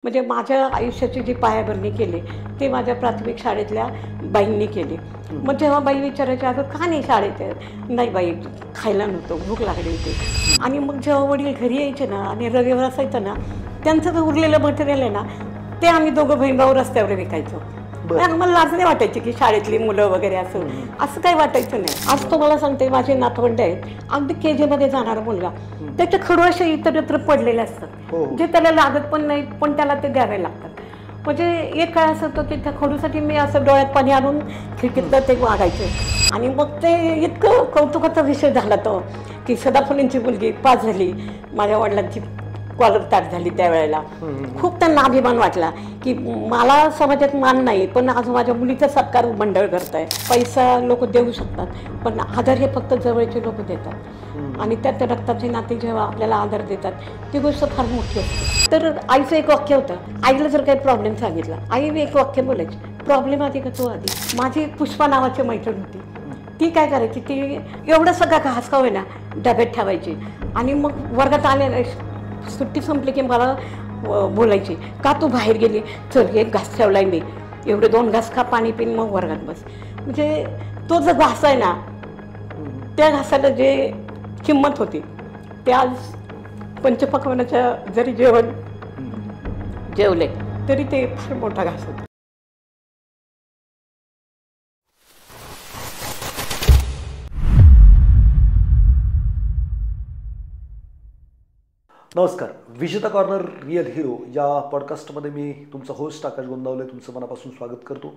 म्हणजे माझ्या आयुष्याची जी पायाभरणी केली ते माझ्या प्राथमिक शाळेतल्या बाईंनी केली. मग जेव्हा बाई विचारायची अगं का नाही शाळेत आहे? नाही बाई खायला नव्हतं, भूक लागली होती. आणि मग जेव्हा वडील घरी यायचे ना आणि रविवार असायचं ना, त्यांचं जे उरलेलं मटेरियल आहे ना ते आम्ही दोघं बहीण भाऊ रस्त्यावर विकायचो. मला लाज नाही वाटायची की शाळेतली मुलं वगैरे असं काही वाटायचं नाही. आज तुम्हाला सांगते माझे नातवंड आहेत, अगदी KG मध्ये जाणारा मुलगा त्याचे खडू असे इतरत्र पडलेले असतात जे त्याला लागत पण नाही, पण त्याला ते द्यावे लागतात. म्हणजे एक काळ असं होतं की त्या खडूसाठी मी असं डोळ्यात पाणी आणून खिडकीतलं ते वागायचे. आणि मग ते इतकं कौतुकाचा विषय झाला तो की सदाफुलींची मुलगी पास झाली, माझ्या वडिलांची कॉलर ताट झाली. त्यावेळेला खूप त्यांना अभिमान वाटला की मला समाजात मान नाही, पण आज माझ्या मुलीचा सत्कार मंडळ करत आहे. पैसा लोक देऊ शकतात, पण आदर हे फक्त जवळचे लोक देतात. आणि त्यात रक्ताचे नाते जेव्हा आपल्याला आदर देतात ती गोष्ट फार मोठी असते. तर आईचं एक वाक्य होतं, आईला जर काही प्रॉब्लेम सांगितला आई एक वाक्य बोलायची, प्रॉब्लेम आधी का तो आधी. माझी पुष्पा नावाची मैत्रीण होती, ती काय करायची, ती एवढं सगळं घास का होईना डब्यात ठेवायची. आणि मग वर्गात आले, सुट्टी संपली की मला बोलायची, का तू बाहेर गेली, चल एक घास ठेवलाय मी, एवढे 2 घास खा, पाणी पिन, मग वर्गात बस. म्हणजे तो जो घास आहे ना, त्या घासाला जे किंमत होती ते आज पंचपक्वान्नाच्या जरी जेवण जेवले तरी ते फार मोठा घास होता. नमस्कार. विजेता कॉर्नर रिअल हिरो या पॉडकास्टमध्ये मी तुमचा होस्ट आकाश गोंदावले तुमचं मनापासून स्वागत करतो.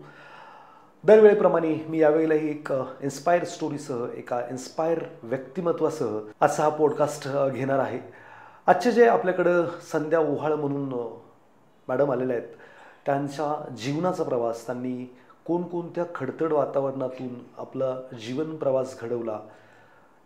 दरवेळेप्रमाणे मी यावेळेलाही एक इन्स्पायर स्टोरीसह, एका इन्स्पायर व्यक्तिमत्वासह असा हा पॉडकास्ट घेणार आहे. आजचे जे आपल्याकडं संध्या ओहाळ म्हणून मॅडम आलेल्या आहेत, त्यांच्या जीवनाचा प्रवास, त्यांनी कोणकोणत्या खडतड वातावरणातून आपला जीवन प्रवास घडवला,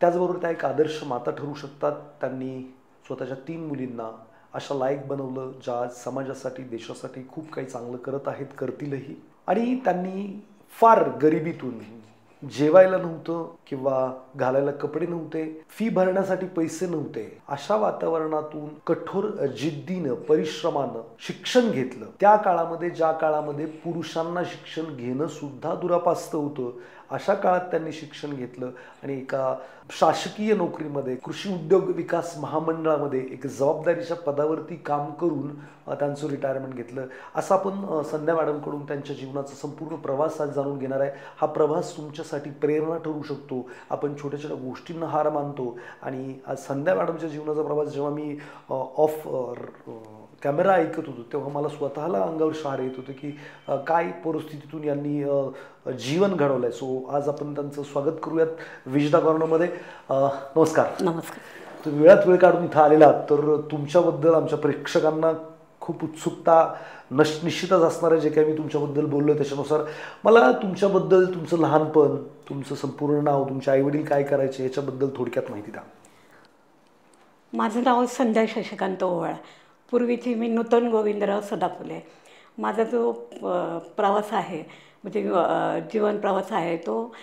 त्याचबरोबर त्या एक आदर्श माता ठरू शकतात. त्यांनी स्वतःच्या 3 मुलींना अशा लायक बनवलं ज्या समाजासाठी, देशासाठी खूप काही चांगलं करत आहेत, करतीलही. आणि त्यांनी फार गरिबीतून, जेवायला नव्हतं किंवा घालायला कपडे नव्हते, फी भरण्यासाठी पैसे नव्हते, अशा वातावरणातून कठोर जिद्दीनं, परिश्रमानं शिक्षण घेतलं. त्या काळामध्ये, ज्या काळामध्ये पुरुषांना शिक्षण घेणं सुद्धा दुरापास्त होतं, अशा काळात त्यांनी शिक्षण घेतलं आणि एका शासकीय नोकरीमध्ये, कृषी उद्योग विकास महामंडळामध्ये एक जबाबदारीच्या पदावरती काम करून त्यांचं रिटायरमेंट घेतलं. असं आपण संध्या मॅडमकडून त्यांच्या जीवनाचा संपूर्ण प्रवास आज जाणून घेणार आहे. हा प्रवास तुमच्यासाठी प्रेरणा ठरू शकतो. आपण छोट्या छोट्या गोष्टींना हार मानतो आणि आज संध्या मॅडमच्या जीवनाचा प्रवास जेव्हा मी ऑफ कॅमेरा ऐकत होतो तेव्हा मला स्वतःला अंगावर शहारे येत होते की काय परिस्थितीतून यांनी जीवन घडवलं आहे. सो आज आपण त्यांचं स्वागत करूयात विजेता कॉर्नरमध्ये. नमस्कार. नमस्कार. तुम्ही वेळात वेळ काढून इथं आलेला आहात, तर तुमच्याबद्दल आमच्या प्रेक्षकांना खूप उत्सुकता निश्चितच असणार आहे. जे काही मी तुमच्याबद्दल बोललो त्याच्यानुसार मला तुमच्याबद्दल, तुमचं लहानपण, तुमचं संपूर्ण नाव, तुमचे आईवडील काय करायचे याच्याबद्दल थोडक्यात माहिती द्या. माझं नाव संध्या शशिकांत ओवाळ. पूर्वीची मी नूतन गोविंदराव सदाफुले. माझा जो प्रवास आहे, म्हणजे जीवन प्रवास आहे, तो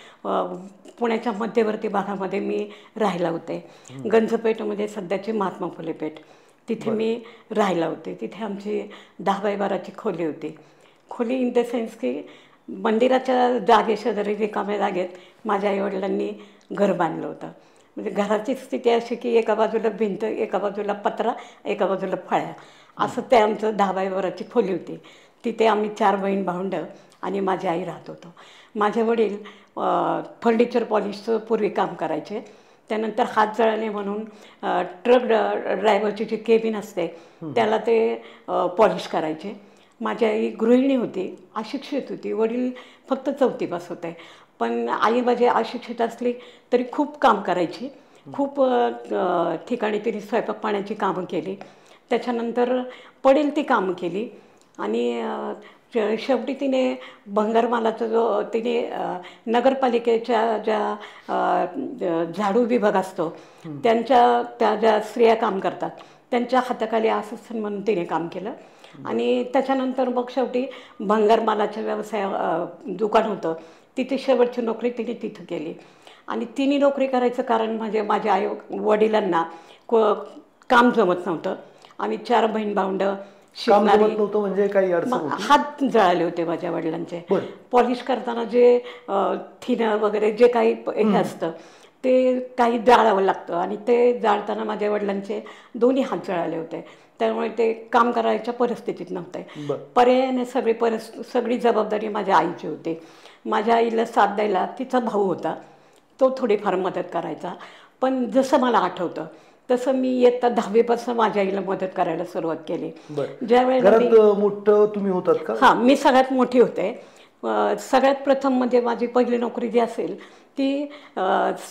पुण्याच्या मध्यवर्ती भागामध्ये मी राहायला होते. गंजपेठमध्ये सध्याची महात्मा फुले पेठ, तिथे मी राहायला होते. तिथे आमची 10x12ची खोली होती. खोली इन द सेन्स की मंदिराच्या जागेशेजारी रिकाम्या जागेत माझ्या आईवडिलांनी घर बांधलं होतं. म्हणजे घराची स्थिती अशी की एका बाजूला भिंत, एका बाजूला पत्रा, एका बाजूला फळ्या, असं ते आमचं 10x12ची खोली होती. तिथे आम्ही 4 बहीण भावंडं आणि माझी आई राहत होतो. माझे वडील फर्निचर पॉलिशचं पूर्वी काम करायचे. त्यानंतर हात जळाले म्हणून ट्रक ड्रायव्हरची जी केबिन असते त्याला ते पॉलिश करायचे. माझी आई गृहिणी होती, अशिक्षित होती. वडील फक्त 4थी पास होते, पण आई माझी अशिक्षित असली तरी खूप काम करायची. खूप ठिकाणी तिने स्वयंपाक पाण्याची कामं केली. त्याच्यानंतर पडेल ती कामं केली आणि शेवटी तिने भंगारमालाचा जो तिने नगरपालिकेच्या ज्या झाडू विभाग असतो त्या ज्या स्त्रिया काम करतात त्यांच्या हाताखाली असिस्टंट म्हणून तिने काम केलं. आणि त्याच्यानंतर मग शेवटी भंगारमालाच्या व्यवसाय दुकान होतं, तिथे शेवटची नोकरी तिने तिथं केली. आणि तिने नोकरी करायचं कारण म्हणजे माझ्या वडिलांना काम जमत नव्हतं. आम्ही 4 बहीण भावंडं काम जमत नव्हतं म्हणजे काही अडचण होती? हात जळाले होते माझ्या वडिलांचे. बरं. पॉलिश करताना जे थिनर वगैरे जे काही हे असतं ते काही जाळावं लागतं आणि ते जाळताना माझ्या वडिलांचे दोन्ही हात जळाले होते. त्यामुळे ते काम करायच्या परिस्थितीत नव्हते. पर्यायाने सगळी जबाबदारी माझ्या आईची होती. माझ्या आईला साथ द्यायला तिचा भाऊ होता, तो थोडीफार मदत करायचा. पण जसं मला आठवतं तसं मी इयत्ता 10वीपासून माझ्या आईला मदत करायला सुरुवात केली. ज्यावेळेला मोठं तुम्ही होतात का? हां, मी सगळ्यात मोठी होते. सगळ्यात प्रथम म्हणजे माझी पहिली नोकरी जी असेल ती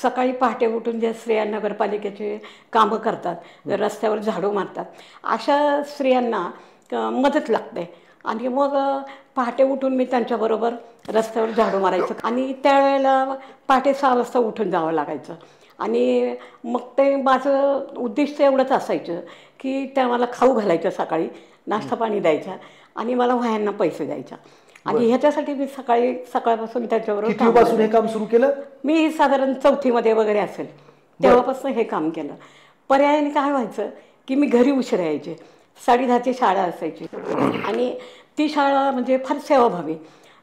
सकाळी पहाटे उठून ज्या स्त्रिया नगरपालिकेचे कामं करतात, रस्त्यावर झाडू मारतात, अशा स्त्रियांना मदत लागते. आणि मग पहाटे उठून मी त्यांच्याबरोबर रस्त्यावर झाडू मारायचं आणि त्यावेळेला पहाटे 6 वाजता उठून जावं लागायचं. आणि मग ते माझं उद्दिष्ट एवढंच असायचं की त्या मला खाऊ घालायच्या, सकाळी नाश्ता पाणी द्यायच्या आणि मला वह्यांना पैसे द्यायच्या. आणि ह्याच्यासाठी मी सकाळपासून त्याच्याबरोबर कितीपासून हे काम सुरू केलं? मी साधारण 4थीमध्ये वगैरे असेल तेव्हापासून हे काम केलं. पर्यायाने काय व्हायचं की मी घरी उशिरा यायचे. 10:30ची शाळा असायची आणि ती शाळा म्हणजे फार सेवाभावी.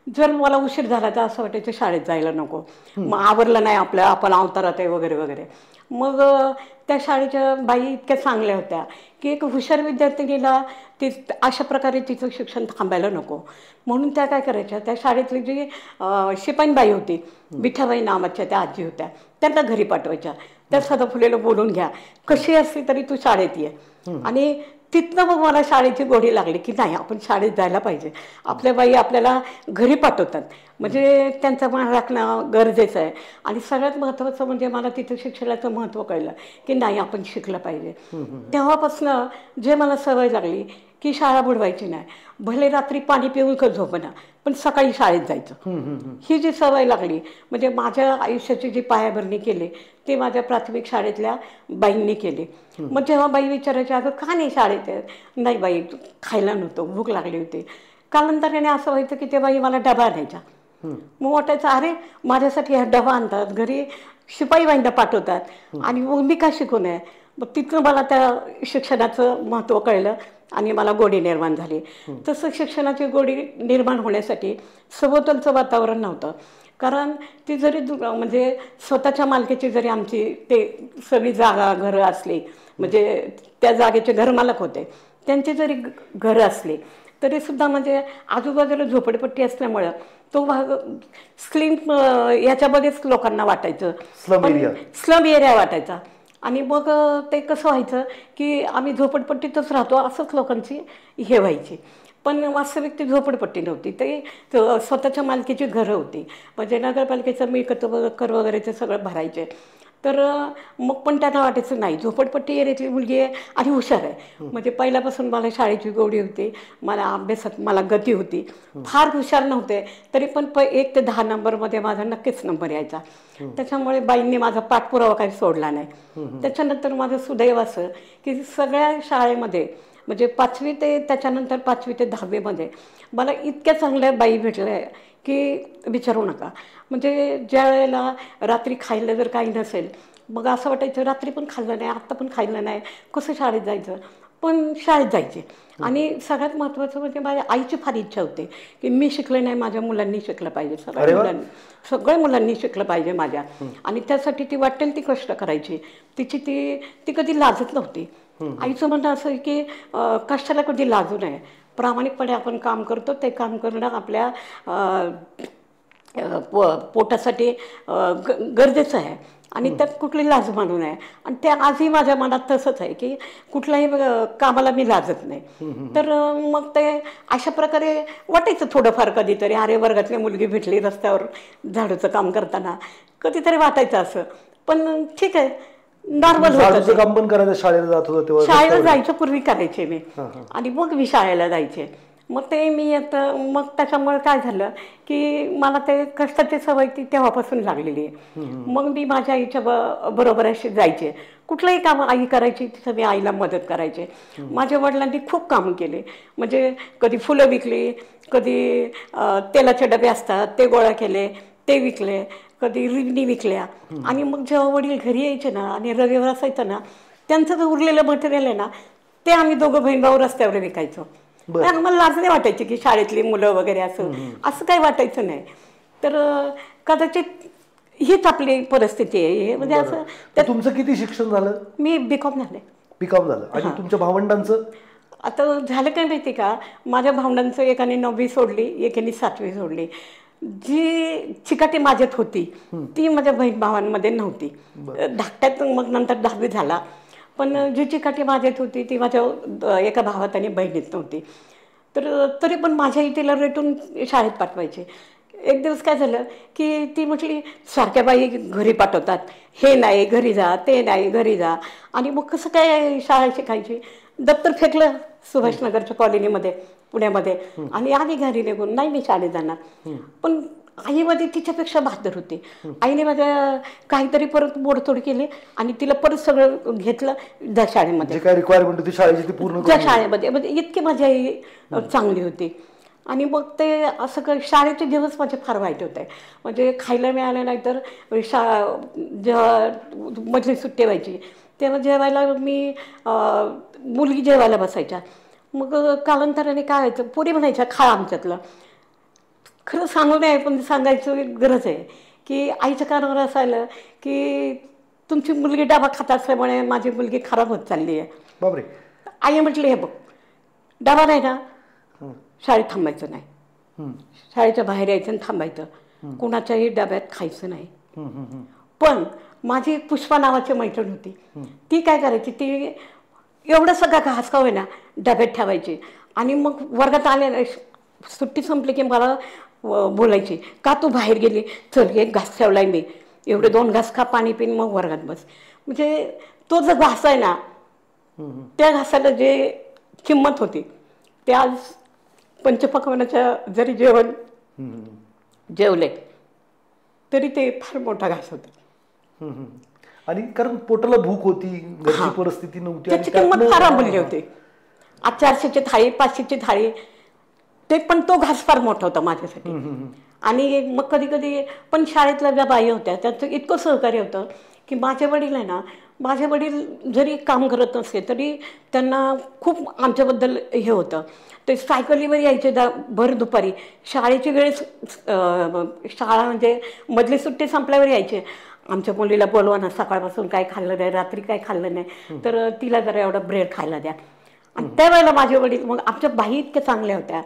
जर मला उशीर झाला तर असं वाटायचं शाळेत जायला नको, मग आवरलं नाही आपण अवतारात आहे वगैरे वगैरे. मग त्या शाळेच्या बाई इतक्या चांगल्या होत्या की एक हुशार विद्यार्थिनीला ती अशा प्रकारे तिचं शिक्षण थांबायला नको म्हणून त्या काय करायच्या, त्या शाळेतली जी शिपाईबाई होती, विठाबाई नावाच्या त्या आजी होत्या, त्यांना घरी पाठवायच्या. त्या सदाफुलेला बोलून घ्या, कशी असली तरी तू शाळेत ये. आणि तिथनं मग मला शाळेची गोडी लागली की नाही, आपण शाळेत जायला पाहिजे. आपल्या बाई आपल्याला घरी पाठवतात म्हणजे त्यांचा मान राखणं गरजेचं आहे. आणि सगळ्यात महत्त्वाचं म्हणजे मला तिथं शिक्षणाचं महत्त्व कळलं की नाही, आपण शिकलं पाहिजे. तेव्हापासनं जे मला सवय लागली की शाळा बुडवायची नाही, भले रात्री पाणी पिऊन का झोपना, पण सकाळी शाळेत जायचं. ही जी सवय लागली म्हणजे माझ्या आयुष्याची जी पायाभरणी केली ती माझ्या प्राथमिक शाळेतल्या बाईंनी केली. मग जेव्हा बाई विचारायची अगं का नाही शाळेत आहे, नाही बाई खायला नव्हतं, भूक लागली होती. कालांतराने असं व्हायचं की ते बाई मला डबा आणायच्या. मग वाटायचं अरे माझ्यासाठी हा डबा आणतात, घरी शिपाईबाईंना पाठवतात आणि मग मी का शिकू नये. मग तिथून मला त्या शिक्षणाचं महत्त्व कळलं आणि मला गोडी निर्माण झाली. तसं शिक्षणाची गोडी निर्माण होण्यासाठी सभोवतालचं वातावरण नव्हतं. कारण ती जरी म्हणजे स्वतःच्या मालकीची जरी आमची ते सगळी जागा घरं असली, म्हणजे त्या जागेचे घरमालक होते, त्यांची जरी घरं असली तरीसुद्धा म्हणजे आजूबाजूला झोपडपट्टी असल्यामुळं तो भाग याच्यामध्येच लोकांना वाटायचं, स्लम एरिया वाटायचा. आणि मग ते कसं व्हायचं की आम्ही झोपडपट्टीतच राहतो असंच लोकांची हे व्हायची. पण वास्तविक ती झोपडपट्टी नव्हती, ते स्वतःच्या मालकीची घरं होती. म्हणजे नगरपालिकेचं मिळकत कर वगैरे ते सगळं भरायचे. तर मग पण त्यांना वाटायचं नाही, झोपडपट्टी एरियातली मुलगी आहे आणि हुशार आहे. म्हणजे पहिल्यापासून मला शाळेची गोडी होती, मला अभ्यासात मला गती होती. फार हुशार नव्हते तरी पण 1 ते 10 नंबरमध्ये माझा नक्कीच नंबर यायचा. त्याच्यामुळे बाईंनी माझा पाठपुरावा काही सोडला नाही. त्याच्यानंतर माझं सुदैव असं की सगळ्या शाळेमध्ये म्हणजे 5वी ते त्याच्यानंतर 5वी ते 10वीमध्ये मला इतक्या चांगल्या बाई भेटल्या की विचारू नका. म्हणजे ज्या वेळेला रात्री खायला जर काही नसेल मग असं वाटायचं रात्री पण खाल्लं नाही, आत्ता पण खाल्लं नाही, कसं शाळेत जायचं. पण शाळेत जायचे. आणि सगळ्यात महत्त्वाचं म्हणजे माझ्या आईची फार इच्छा होती की मी शिकले नाही, माझ्या मुलांनी शिकलं पाहिजे, सगळ्या मुलांनी शिकलं पाहिजे माझ्या. आणि त्यासाठी ती वाटेल ती कष्ट करायची. ती कधी लाजत नव्हती. आईचं म्हणणं असं की कष्टाला कधी लाजू नये, प्रामाणिकपणे आपण काम करतो ते काम करणं आपल्या पोटासाठी गरजेचं आहे आणि त्यात कुठली लाज मानू नये. आणि ते आजही माझ्या मनात तसंच आहे की कुठल्याही कामाला मी लाजत नाही. तर मग ते अशा प्रकारे वाटायचं थोडंफार कधीतरी, अरे वर्गातली मुलगी भेटली रस्त्यावर झाडूचं काम करताना, कधीतरी वाटायचं असं. पण ठीक आहे, नॉर्मल होतं. काम पण करायचं, शाळेला जात होतं तेव्हा? शाळेला जायचं पूर्वी करायचे मी आणि मग मी शाळेला जायचे. मग ते मी मग त्याच्यामुळे काय झालं की मला ते कष्टाची सवय ती तेव्हापासून लागलेली आहे. मग मी माझ्या आईच्या बरोबर अशी जायचे. कुठलंही काम आई करायची तिथं मी आईला मदत करायचे. माझ्या वडिलांनी खूप कामं केले. म्हणजे कधी फुलं विकली, कधी तेलाचे डबे असतात ते गोळा केले, ते विकले, कधी रिबणी विकल्या. आणि मग जेव्हा वडील घरी यायचे ना आणि रविवार असायचं ना, त्यांचं जे उरलेलं मटेरियल आहे ना ते आम्ही दोघं बहीण भाऊ रस्त्यावर विकायचो. बरं. आम्हाला लाज नाही वाटायची की शाळेतली मुलं वगैरे असं काही वाटायचं नाही. तर कदाचित हीच आपली परिस्थिती आहे. म्हणजे असं तर तुमचं किती शिक्षण झालं? मी बीकॉम झाले. बीकॉम झालं. आणि तुमच्या भावंडांचं? आता झालं काय माहिती का, माझ्या भावंडांचं एकाने 9वी सोडली, एकाने 7वी सोडली. जी चिकाटी माझ्यात होती ती माझ्या बहीण भावांमध्ये नव्हती. धाकट्यात मग नंतर 10वी झाला, पण जी चिकाटी माझ्यात होती ती माझ्या एका भावात आणि बहिणीत नव्हती. तर तरी पण माझ्या तिला रेटून शाळेत पाठवायचे. एक दिवस काय झालं की ती म्हटली, सारख्या बाई घरी पाठवतात, हे नाही घरी जा, ते नाही घरी जा. आणि मग कसं काय शाळा शिकायची. दप्तर फेकलं सुभाषनगरच्या कॉलनीमध्ये पुण्यामध्ये आणि आली घरी निघून, नाही मी शाळेत जाणार. पण आईमध्ये तिच्यापेक्षा बहादर होती. आईने माझ्या काहीतरी परत मोडतोड केली आणि तिला परत सगळं घेतलं त्या शाळेमध्ये, काय रिक्वायरमेंट होती शाळेची ती पूर्ण त्या शाळेमध्ये. म्हणजे इतकी माझी आई चांगली होती. आणि मग ते असं शाळेचे दिवस माझे फार वाईट होते. म्हणजे खायला मिळालं नाही तर जेव्हा मधली सुट्टी व्हायची तेव्हा जेवायला मी मुलगी जेवायला बसायच्या. मग कालांतराने काय व्हायचं, पोरी म्हणायच्या खा आमच्यातलं. खरं सांगू नये पण सांगायचं गरज आहे की आईच्या कानावर असायला की तुमची मुलगी डबा खात असल्यामुळे माझी मुलगी खराब होत चालली आहे. बापरे. आई म्हटली, हे बघ डबा नाही ना, शाळेत थांबायचं नाही, शाळेच्या बाहेर यायचं आणि थांबायचं, कुणाच्याही डब्यात खायचं नाही. पण माझी पुष्पा नावाची मैत्रीण होती, ती काय करायची, ती एवढं सगळं घास का होईना डब्यात ठेवायची. आणि मग वर्गात आले, सुट्टी संपली की मला बोलायची, का तू बाहेर गेली, चल एक घास ठेवलाय मी, एवढे 2 घास खा, पाणी पिन, मग वर्गात बस. म्हणजे तो जो घास आहे ना, त्या घासाला जे किंमत होती ते आज पंचपक्वान्नाच्या जरी जेवण जेवले तरी ते फार मोठा घास होता. आणि कारण पोटाला भूक होती, घरची परिस्थिती नव्हती, त्याची किंमत फार अमूल्य होती. आज 400ची थाळी, 500ची थाळी, ते पण तो घास फार मोठा होता माझ्यासाठी. आणि मग कधी कधी पण शाळेतल्या ज्या बाई होत्या त्यांचं इतकं सहकार्य होतं की माझे वडील आहे ना, माझे वडील जरी काम करत नसले तरी त्यांना खूप आमच्याबद्दल हे होतं. ते सायकलीवर यायचे भर दुपारी, शाळेची वेळ शाळा म्हणजे मधली सुट्टी संपल्यावर यायचे. आमच्या मुलीला बोलवा ना, सकाळपासून काय खाल्लं नाही, रात्री काय खाल्लं नाही, तर तिला जरा एवढा ब्रेड खायला द्या. आणि त्यावेळेला माझे वडील, मग आमच्या बाई इतक्या चांगल्या होत्या.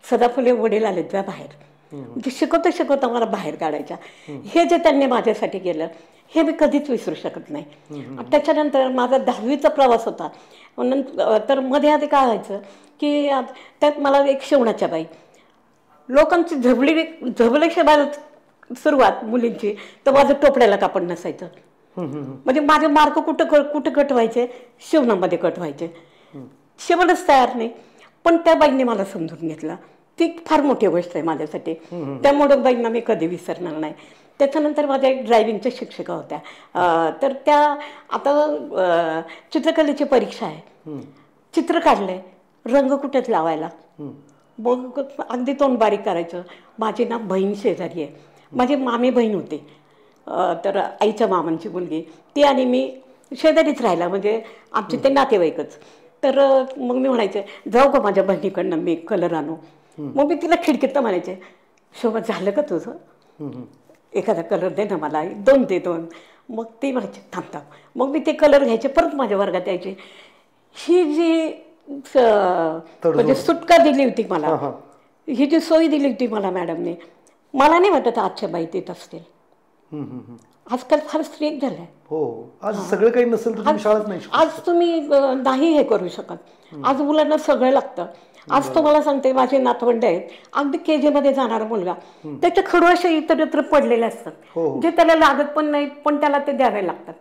सदाफुले वडील आले त्या बाहेर, म्हणजे शिकवता शिकवता मला बाहेर काढायच्या. हे जे त्यांनी माझ्यासाठी केलं हे मी कधीच विसरू शकत नाही. त्याच्यानंतर माझा 10वीचा प्रवास होता. तर मध्ये आधी काय व्हायचं की त्यात मला एक शेवणाच्या बाई, लोकांची झबले शेवायला सुरुवात मुलींची, तर माझं टोपड्याला कापड नसायचं. म्हणजे माझे मार्क कुठं कट व्हायचे, शिवणामध्ये कट व्हायचे. शिवणच तयार नाही. पण त्या बाईंनी मला समजून घेतलं, ती फार मोठी गोष्ट आहे माझ्यासाठी. त्यामुळे बाईंना मी कधी विसरणार नाही. त्याच्यानंतर माझ्या एक ड्रायव्हिंगच्या शिक्षिका होत्या. तर त्या आता चित्रकलेची परीक्षा आहे, चित्र काढलंय, रंग कुठेच लावायला, मग अगदी तोंड बारीक करायचं. माझी ना बहीण शेजारी आहे, माझी मामी बहीण होती, तर आईच्या मामांची मुलगी, ती आणि मी शेजारीच राहिला, म्हणजे आमचे ते नातेवाईकच. तर मग मी म्हणायचे, जाऊ का माझ्या बहिणीकडनं मी कलर आणू. मग मी तिला खिडकीत म्हणायचे, शोभा झालं का तुझं, एखादा कलर दे ना मला, 2 दे 2. मग ती म्हणायची थांब. मग मी ते कलर घ्यायचे, परत माझ्या वर्गात यायचे. ही जी म्हणजे सुटका दिली होती मला, ही जी सोयी दिली होती मला मॅडमने, मला नाही वाटत आजच्या बाई देत असतील. आजकाल फार स्ट्रिक्ट झालंय. हो, आज सगळं काही नसेल तर शाळेत नाही, आज तुम्ही नाही हे करू शकत. आज मुलांना सगळं लागतं. आज तुम्हाला सांगते, माझे नातवंड आहेत, अगदी KG मध्ये जाणारा मुलगा, त्याच्या खडू इतरत्र पडलेले असतात, जे त्याला लागत पण नाही, पण त्याला ते द्यावे लागतात.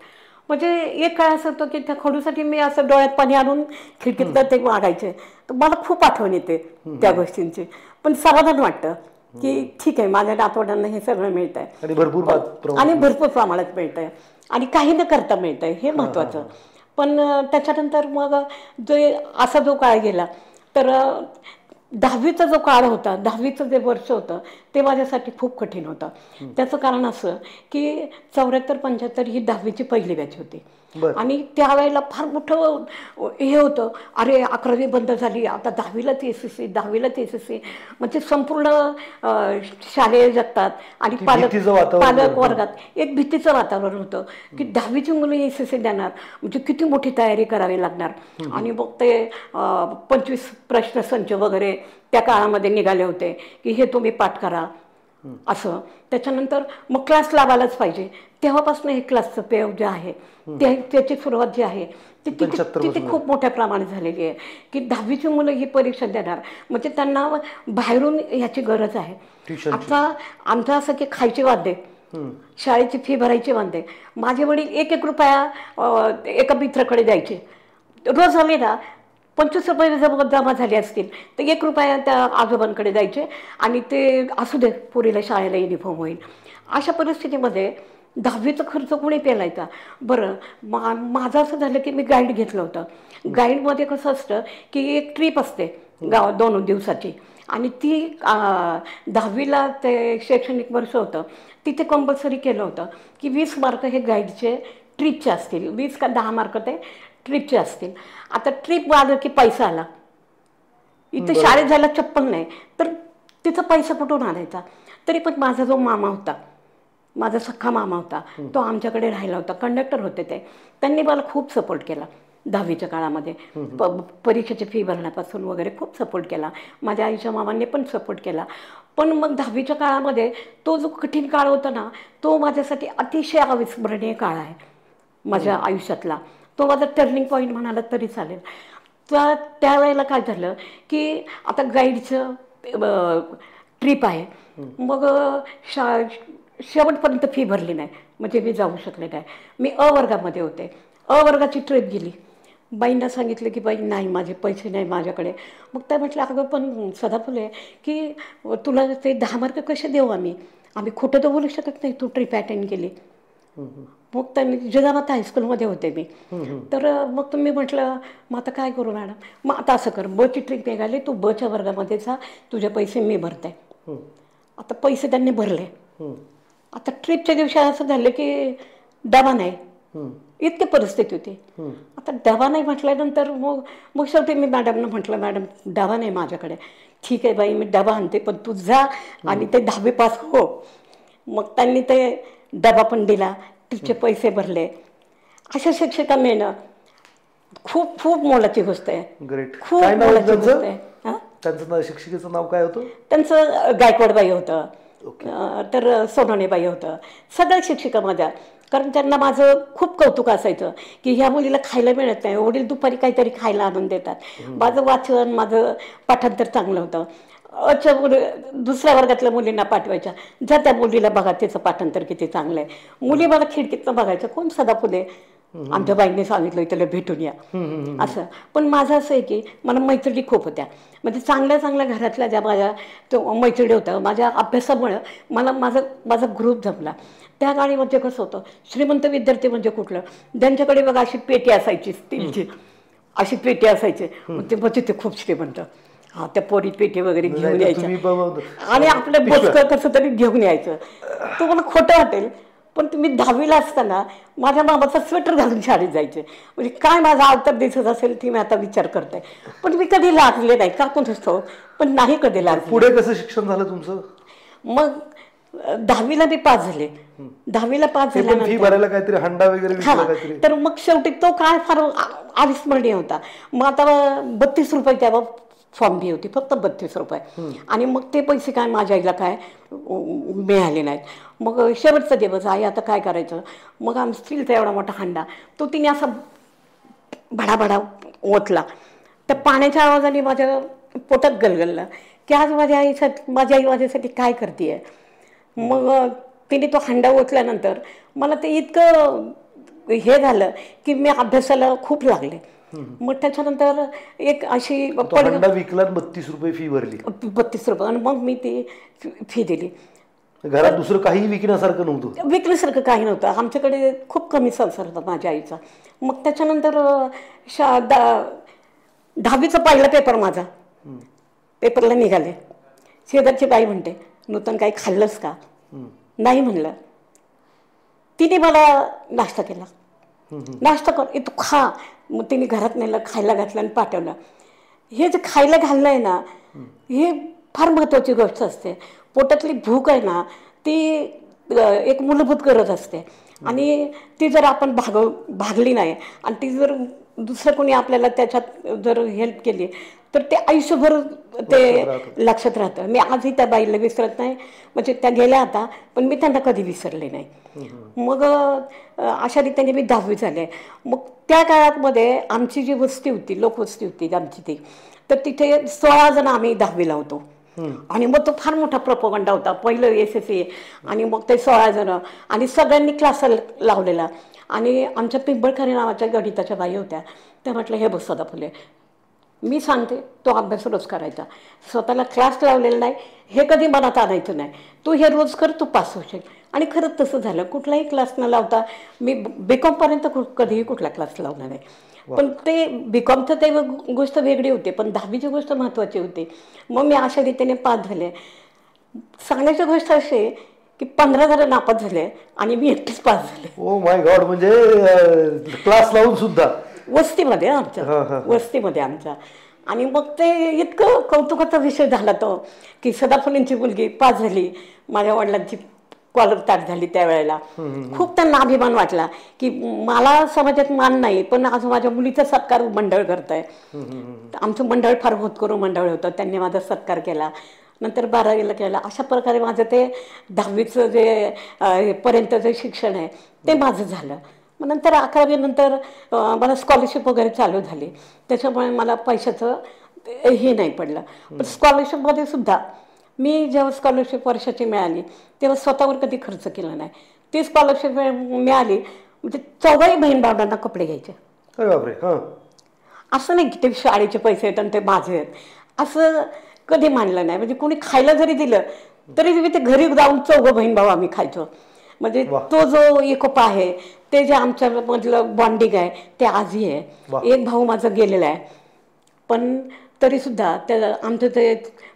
म्हणजे एक काळ असं होतं की त्या खडूसाठी मी असं डोळ्यात पाणी आणून खिडकीतलं ते मागायचे. तर मला खूप आठवण येते त्या गोष्टींची. पण समाधान वाटतं की ठीक आहे, माझ्या नातवंडांना हे सगळं मिळत आहे आणि भरपूर प्रमाणात मिळत आहे आणि काही न करता मिळत आहे, हे महत्त्वाचं. पण त्याच्यानंतर मग जो असा जो काळ गेला, तर 10वीचा जो काळ होता, 10वीचं जे वर्ष होतं ते माझ्यासाठी खूप कठीण होतं. त्याचं कारण असं की 74-75 ही 10वीची पहिली बॅच होती आणि त्यावेळेला फार मोठं हे होतं, अरे 11वी बंद झाली, आता 10वीलाच SSC, 10वीलाच SSC, म्हणजे संपूर्ण शालेय जगतात आणि पालक वर्गात एक भीतीचं वातावरण होतं की 10वीची मुलं SSC देणार म्हणजे किती मोठी तयारी करावी लागणार. आणि मग ते 25 प्रश्नसंच वगैरे त्या काळामध्ये निघाले होते की हे तुम्ही पाठ करा असं. त्याच्यानंतर मग क्लास लावायलाच पाहिजे. तेव्हापासून हे क्लासचं पेव जे आहे त्याची सुरुवात जी आहे ती तिथे खूप मोठ्या प्रमाणात झालेली आहे की 10वीची मुलं ही परीक्षा देणार म्हणजे त्यांना बाहेरून ह्याची गरज आहे. आता आमचं असं की खायचे वाद्य, शाळेची फी भरायची वांदे. माझे वडील 1-1 रुपया एका मित्राकडे द्यायचे. रोज आले ना 25 रुपये जमा झाले असतील तर 1 रुपया त्या आजोबांकडे द्यायचे आणि ते असू दे पोरीला शाळेला युनिफॉर्म होईल. अशा परिस्थितीमध्ये 10वीचा खर्च कोणी पेलायचा. बरं माझं असं झालं की मी गाईड घेतलं होतं. गाईडमध्ये कसं असतं की एक ट्रिप असते गावात 2 दिवसाची आणि ती 10वीला ते शैक्षणिक वर्ष होतं तिथे कंपल्सरी केलं होतं की 20 मार्क हे गाईडचे ट्रिपचे असतील, 20 का 10 मार्क ते ट्रिपचे असतील. आता ट्रिप आलं की पैसा आला, इथं शाळेत जायला चप्पल नाही तर तिथं पैसा कुठून आणायचा. तरी पण माझा जो मामा होता, माझा सख्खा मामा होता, तो आमच्याकडे राहिला होता, कंडक्टर होते ते. त्यांनी मला खूप सपोर्ट केला 10वीच्या काळामध्ये. परीक्षेची फी भरण्यापासून वगैरे खूप सपोर्ट केला. माझ्या आईच्या मामांनी पण सपोर्ट केला. पण मग 10वीच्या काळामध्ये तो जो कठीण काळ होता ना तो माझ्यासाठी अतिशय अविस्मरणीय काळ आहे माझ्या आयुष्यातला. तो माझा टर्निंग पॉईंट म्हणाला तरी चालेल. तर त्यावेळेला काय झालं की आता गाईडचं ट्रिप आहे, मग शेवटपर्यंत फी भरली नाही म्हणजे मी जाऊ शकले नाही. मी वर्गामध्ये होते. वर्गाची ट्रिप गेली. बाईंना सांगितलं की बाई नाही माझे पैसे नाही माझ्याकडे. मग त्या म्हटलं अगं पण सदाफुले की तुला ते 10 मार्क कसे देऊ आम्ही खोटं तर बोलू शकत नाही, तू ट्रिप अटेंड केली. मग त्यांनी जिजामाता हायस्कूलमध्ये होते मी. तर मग तुम्ही म्हटलं मग आता काय करू मॅडम. मग आता असं कर, बची ट्रिप निघाली, तू बच्या वर्गामध्ये जा, तुझे पैसे मी भरते. आता पैसे त्यांनी भरले. आता ट्रिपच्या दिवशी असं झालं की डबा नाही, इतकी परिस्थिती होती. आता डबा नाही म्हटल्यानंतर मग शेवटी मी मॅडमनं म्हटलं मॅडम डबा नाही माझ्याकडे. ठीक आहे बाई मी डबा आणते पण तू जा आणि ते 10वी पास हो. मग त्यांनी ते डबा पण दिला, तिचे पैसे भरले. अशा शिक्षिका मिळणं खूप खूप मोलाची गोष्ट आहे. खूप मोलाची गोष्ट आहे. त्यांचं शिक्षिकेचं नाव काय होतं? त्यांचं गायकवाडबाई होतं, तर सोनवणेबाई होतं. सगळ्या शिक्षिका माझ्या, कारण त्यांना माझं खूप कौतुक असायचं की ह्या मुलीला खायला मिळत नाही, वडील दुपारी काहीतरी खायला आणून देतात. माझं वाचन माझं पाठांतर चांगलं होतं. दुसऱ्या वर्गातल्या मुलींना पाठवायच्या, जा त्या मुलीला बघा तिचं पाठांतर किती चांगलं आहे. मुली मला खिडकीतनं बघायचं, कोण सदाफुले, आमच्या बाईंनी सांगितलं त्याला भेटून या असं. पण माझं असं आहे की मला मैत्रिणी खूप होत्या, म्हणजे चांगल्या चांगल्या घरातल्या ज्या माझ्या तो मैत्रिणी होत्या. माझ्या अभ्यासामुळं माझा ग्रुप जमला. त्या काळी म्हणजे कसं होतं, श्रीमंत विद्यार्थी म्हणजे कुठलं, ज्यांच्याकडे बघा अशी पेटी असायची स्टीलची, अशी पेटी असायची, म्हणजे ते खूप श्रीमंत. हा त्या पोरी पेटी वगैरे घेऊन यायच्या आणि आपलं बोचकं कसं तरी घेऊन यायचं. तुम्हाला खोटं वाटेल पण तुम्ही 10वीला असताना माझ्या मामाचा स्वेटर घालून शाळेत जायचे. म्हणजे काय माझा अवतार दिसत असेल ती मी आता विचार करते. पण मी कधी लागले नाही का कोण असतो, पण नाही कधी लागले. पुढे कसं शिक्षण झालं तुमचं? मग 10वीला मी पास झाले. 10वीला पास झाल्यानंतर हंडा वगैरे, तर मग शेवटी तो काळ फार अविस्मरणीय होता. मग आता 32 रुपये त्यावर फॉर्म फी होती, फक्त 32 रुपये. आणि मग ते पैसे काय माझ्या आईला काय मिळाले नाहीत. मग शेवटचा दिवस आई आता काय करायचं. मग आम्ही स्टीलचा एवढा मोठा हंडा तो तिने असा भडाभडा ओतला. त्या पाण्याच्या आवाजाने माझ्या पोटात गलगललं की आज माझी आई माझ्यासाठी काय करते. मग तिने तो हंडा ओतल्यानंतर मला ते इतकं हे झालं की मी अभ्यासाला खूप लागले. मग त्याच्यानंतर एक अशी विकला 32 रुपये फी भरली. 32 रुपये आणि मग मी ती फी दिली. घरात दुसरं काही विकण्यासारखं नव्हतं. विकण्यासारखं काही नव्हतं. आमच्याकडे खूप कमी संसार होता माझ्या आईचा. मग त्याच्यानंतर 10वीचा पहिला पेपर माझा पेपरला निघाले. शेजारची बाई म्हणते, नूतन काही खाल्लंस का? नाही म्हणलं. तिने मला नाश्ता केला. नाश्ता कर, तू खा. मग तिने घरात नेलं, खायला घातलं आणि पाठवलं. हे जे खायला घालणं आहे ना, हे फार महत्त्वाची गोष्ट असते. पोटातली भूक आहे ना, ती एक मूलभूत गरज असते. आणि ती जर आपण भागली नाही आणि ती जर दुसरं कोणी आपल्याला त्याच्यात जर हेल्प केली तर ते आयुष्यभर ते लक्षात राहतं. मी आजही त्या बाईला विसरत नाही. म्हणजे त्या गेल्या आता, पण मी त्यांना कधी विसरले नाही. मग अशा रीतीने मी 10वी झाले. मग त्या काळामध्ये आमची जी वस्ती होती, लोकवस्ती होती आमची ती, तर तिथे 16 जण आम्ही 10वीला होतो. आणि मग तो फार मोठा प्रोपगंडा होता. पहिलं SSC आणि मग ते 16 जण आणि सगळ्यांनी क्लास लावलेला. आणि आमच्या पिंपळखरे नावाच्या गणिताच्या बाई होत्या. त्या म्हटलं, हे बघ सदा फुले, मी सांगते तो अभ्यास रोज करायचा. स्वतःला क्लास लावलेला नाही हे कधी मनात आणायचं नाही. तू हे रोज कर, तू पास होशील. आणि खरंच तसं झालं. कुठलाही क्लास न लावता मी BCom कधीही कुठला क्लास लावला नाही. पण ते BComचं ते गोष्ट वेगळी होती, पण 10वीची गोष्ट महत्त्वाची होती. मग मी अशा रीतीने पास झाले. सांगण्याची गोष्ट अशी की 15 जण नापास झाले आणि मी एकटीच पास झाले. Oh my God. म्हणजे क्लास लावून सुद्धा वस्तीमध्ये वस्तीमध्ये आमच्या. आणि मग ते इतकं कौतुकाचा विषय झाला तो की सदा फुलेंची मुलगी पास झाली. माझ्या वडिलांची कॉलर ताट झाली त्यावेळेला. खूप त्यांना अभिमान वाटला की मला समाजात मान नाही, पण आज माझ्या मुलीचा सत्कार मंडळ करत आहे. आमचं मंडळ फार होतकरू मंडळ होतं. त्यांनी माझा सत्कार केला. नंतर 12वीला केला. अशा प्रकारे माझं ते 10वीचं जे पर्यंत जे शिक्षण आहे ते माझं झालं. मग नंतर 11वी नंतर मला स्कॉलरशिप वगैरे चालू झाली. त्याच्यामुळे मला पैशाचं हे नाही पडलं. पण स्कॉलरशिपमध्ये सुद्धा मी जेव्हा स्कॉलरशिप वर्षाची मिळाली तेव्हा स्वतःवर कधी खर्च केला नाही. ती स्कॉलरशिप मिळाली म्हणजे 4घी बहीण भावंडांना कपडे घ्यायचे. असं नाही की ते शाळेचे पैसे आहेत आणि ते माझे आहेत, असं कधी मानलं नाही. म्हणजे कोणी खायला जरी दिलं तरी मी ते घरी जाऊन 4 बहीण भाऊ आम्ही खायचो. म्हणजे तो जो एकोपा आहे, ते जे आमच्यामधलं बॉन्डिंग आहे ते आजही आहे. एक भाऊ माझा गेलेला आहे, पण तरीसुद्धा त्या आमचं ते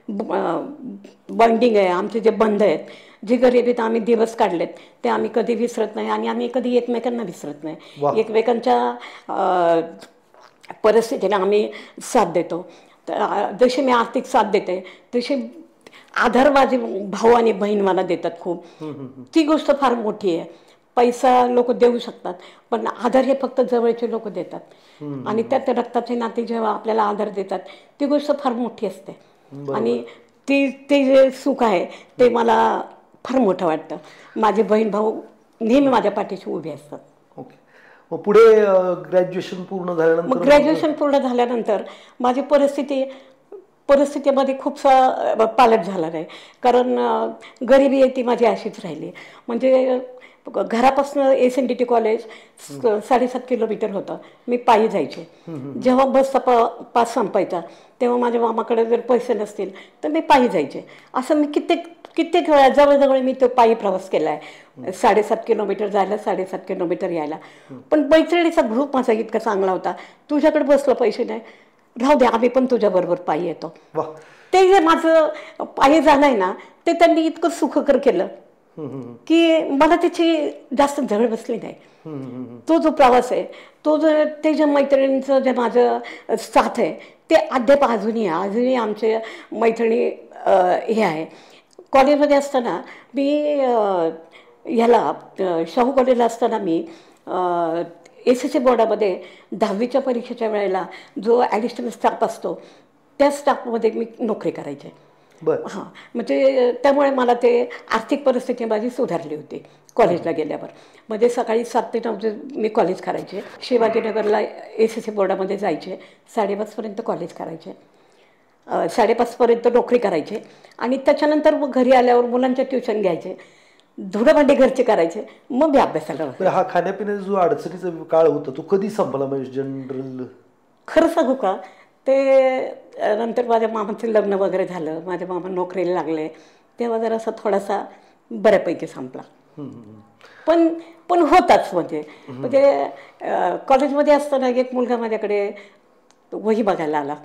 बॉन्डिंग आहे, आमचे जे बंध आहेत, जे गरिबीत आम्ही दिवस काढलेत ते आम्ही कधी विसरत नाही. आणि आम्ही कधी एकमेकांना विसरत नाही. एकमेकांच्या परिस्थितीने आम्ही साथ देतो. जशी मी आर्थिक साथ देते तशी आधार माझे भाऊ आणि बहीण मला देतात खूप. ती गोष्ट फार मोठी आहे. पैसा लोक देऊ शकतात, पण आधार हे फक्त जवळचे लोक देतात. आणि त्यात रक्ताचे नाते जेव्हा आपल्याला आधार देतात ती गोष्ट फार मोठी असते. आणि ते जे सुख आहे ते मला फार मोठं वाटतं. माझे बहीण भाऊ नेहमी माझ्या पाठीशी उभे असतात. ओके. मग पुढे ग्रॅज्युएशन पूर्ण झाल्यानंतर? मग ग्रॅज्युएशन पूर्ण झाल्यानंतर माझी परिस्थितीमध्ये खूपसा पालट झाला नाही. कारण गरिबी आहे ती माझी अशीच राहिली. म्हणजे घरापासून SNDT कॉलेज 7.5 किलोमीटर होतं. मी पायी जायचे. जेव्हा बसचा पास संपायचा तेव्हा माझ्या मामाकडे जर पैसे नसतील तर मी पायी जायचे. असं मी कित्येक वेळा जवळजवळ मी तो पायी प्रवास केला आहे. 7.5 किलोमीटर जायला, 7.5 किलोमीटर यायला. पण मैत्रिणीचा ग्रुप माझा इतका चांगला होता, तुझ्याकडे बसलं पैसे नाही, राहू दे आम्ही पण तुझ्याबरोबर पायी येतो. ते जे माझं पायी जाणं आहे ना ते त्यांनी इतकं सुखकर केलं की मला त्याची जास्त झळ बसली नाही. तो जो प्रवास आहे, ते जे मैत्रिणींचं जे माझं साथ आहे ते अद्याप अजूनही आमचे मैत्रिणी हे आहे. कॉलेजमध्ये असताना मी ह्याला शाहू कॉलेजला असताना मी SSC बोर्डामध्ये 10वीच्या परीक्षेच्या वेळेला जो ॲडिशनल स्टाफ असतो त्या स्टाफमध्ये मी नोकरी करायचे. हां, म्हणजे त्यामुळे मला ते आर्थिक परिस्थिती माझी सुधारली होती कॉलेजला गेल्यावर. म्हणजे सकाळी 7 ते 9 मी कॉलेज करायचे. शिवाजीनगरला SSC बोर्डामध्ये जायचे, 5:30पर्यंत कॉलेज करायचे, 5:30पर्यंत नोकरी करायचे. आणि त्याच्यानंतर मग घरी आल्यावर मुलांच्या ट्युशन घ्यायचे, धुणं-भांडी घरचे करायचे, मग मी अभ्यासाला. हा खाण्यापिण्याचा जो अडचणीचा काळ होता तो कधी संपला? म्हणजे जनरल खरं सांगू का, ते नंतर माझ्या मामाचं लग्न वगैरे झालं, माझे मामा नोकरीला लागले, तेव्हा जरा असा थोडासा बऱ्यापैकी संपला. पण होताच. म्हणजे कॉलेजमध्ये असताना एक मुलगा माझ्याकडे वही बघायला आला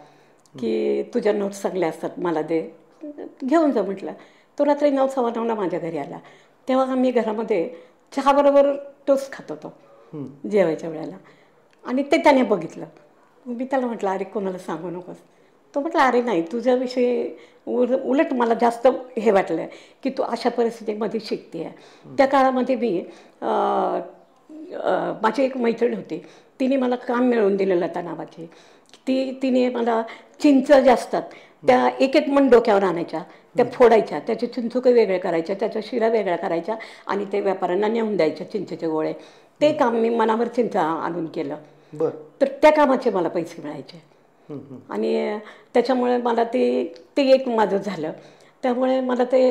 की तुझ्या नोट्स चांगल्या असतात मला दे, घेऊन जा म्हटलं. तो रात्री 9:15 माझ्या घरी आला. तेव्हा आम्ही घरामध्ये चहाबरोबर टोस्ट खात होतो जेवायच्या वेळेला. आणि ते त्याने बघितलं. मी त्याला म्हटलं अरे कोणाला सांगू नकोस. तो म्हटला अरे नाही तुझ्याविषयी उलट मला जास्त हे वाटलं की तू अशा परिस्थितीमध्ये शिकते आहे. त्या काळामध्ये मी माझी एक मैत्रीण होती, तिने मला काम मिळवून दिलेलं लता नावाची. तिने मला चिंच ज्या असतात त्या एक एक मन डोक्यावर आणायच्या, त्या फोडायच्या, त्याचे चिंचुके वेगळे करायच्या, त्याच्या शिरा वेगळ्या करायच्या आणि ते व्यापाऱ्यांना नेऊन द्यायच्या चिंचेचे गोळे. ते काम मी मनावर चिंच आणून केलं. तर त्या कामाचे मला पैसे मिळायचे. आणि त्याच्यामुळे मला ते एक माझं झालं. त्यामुळे मला ते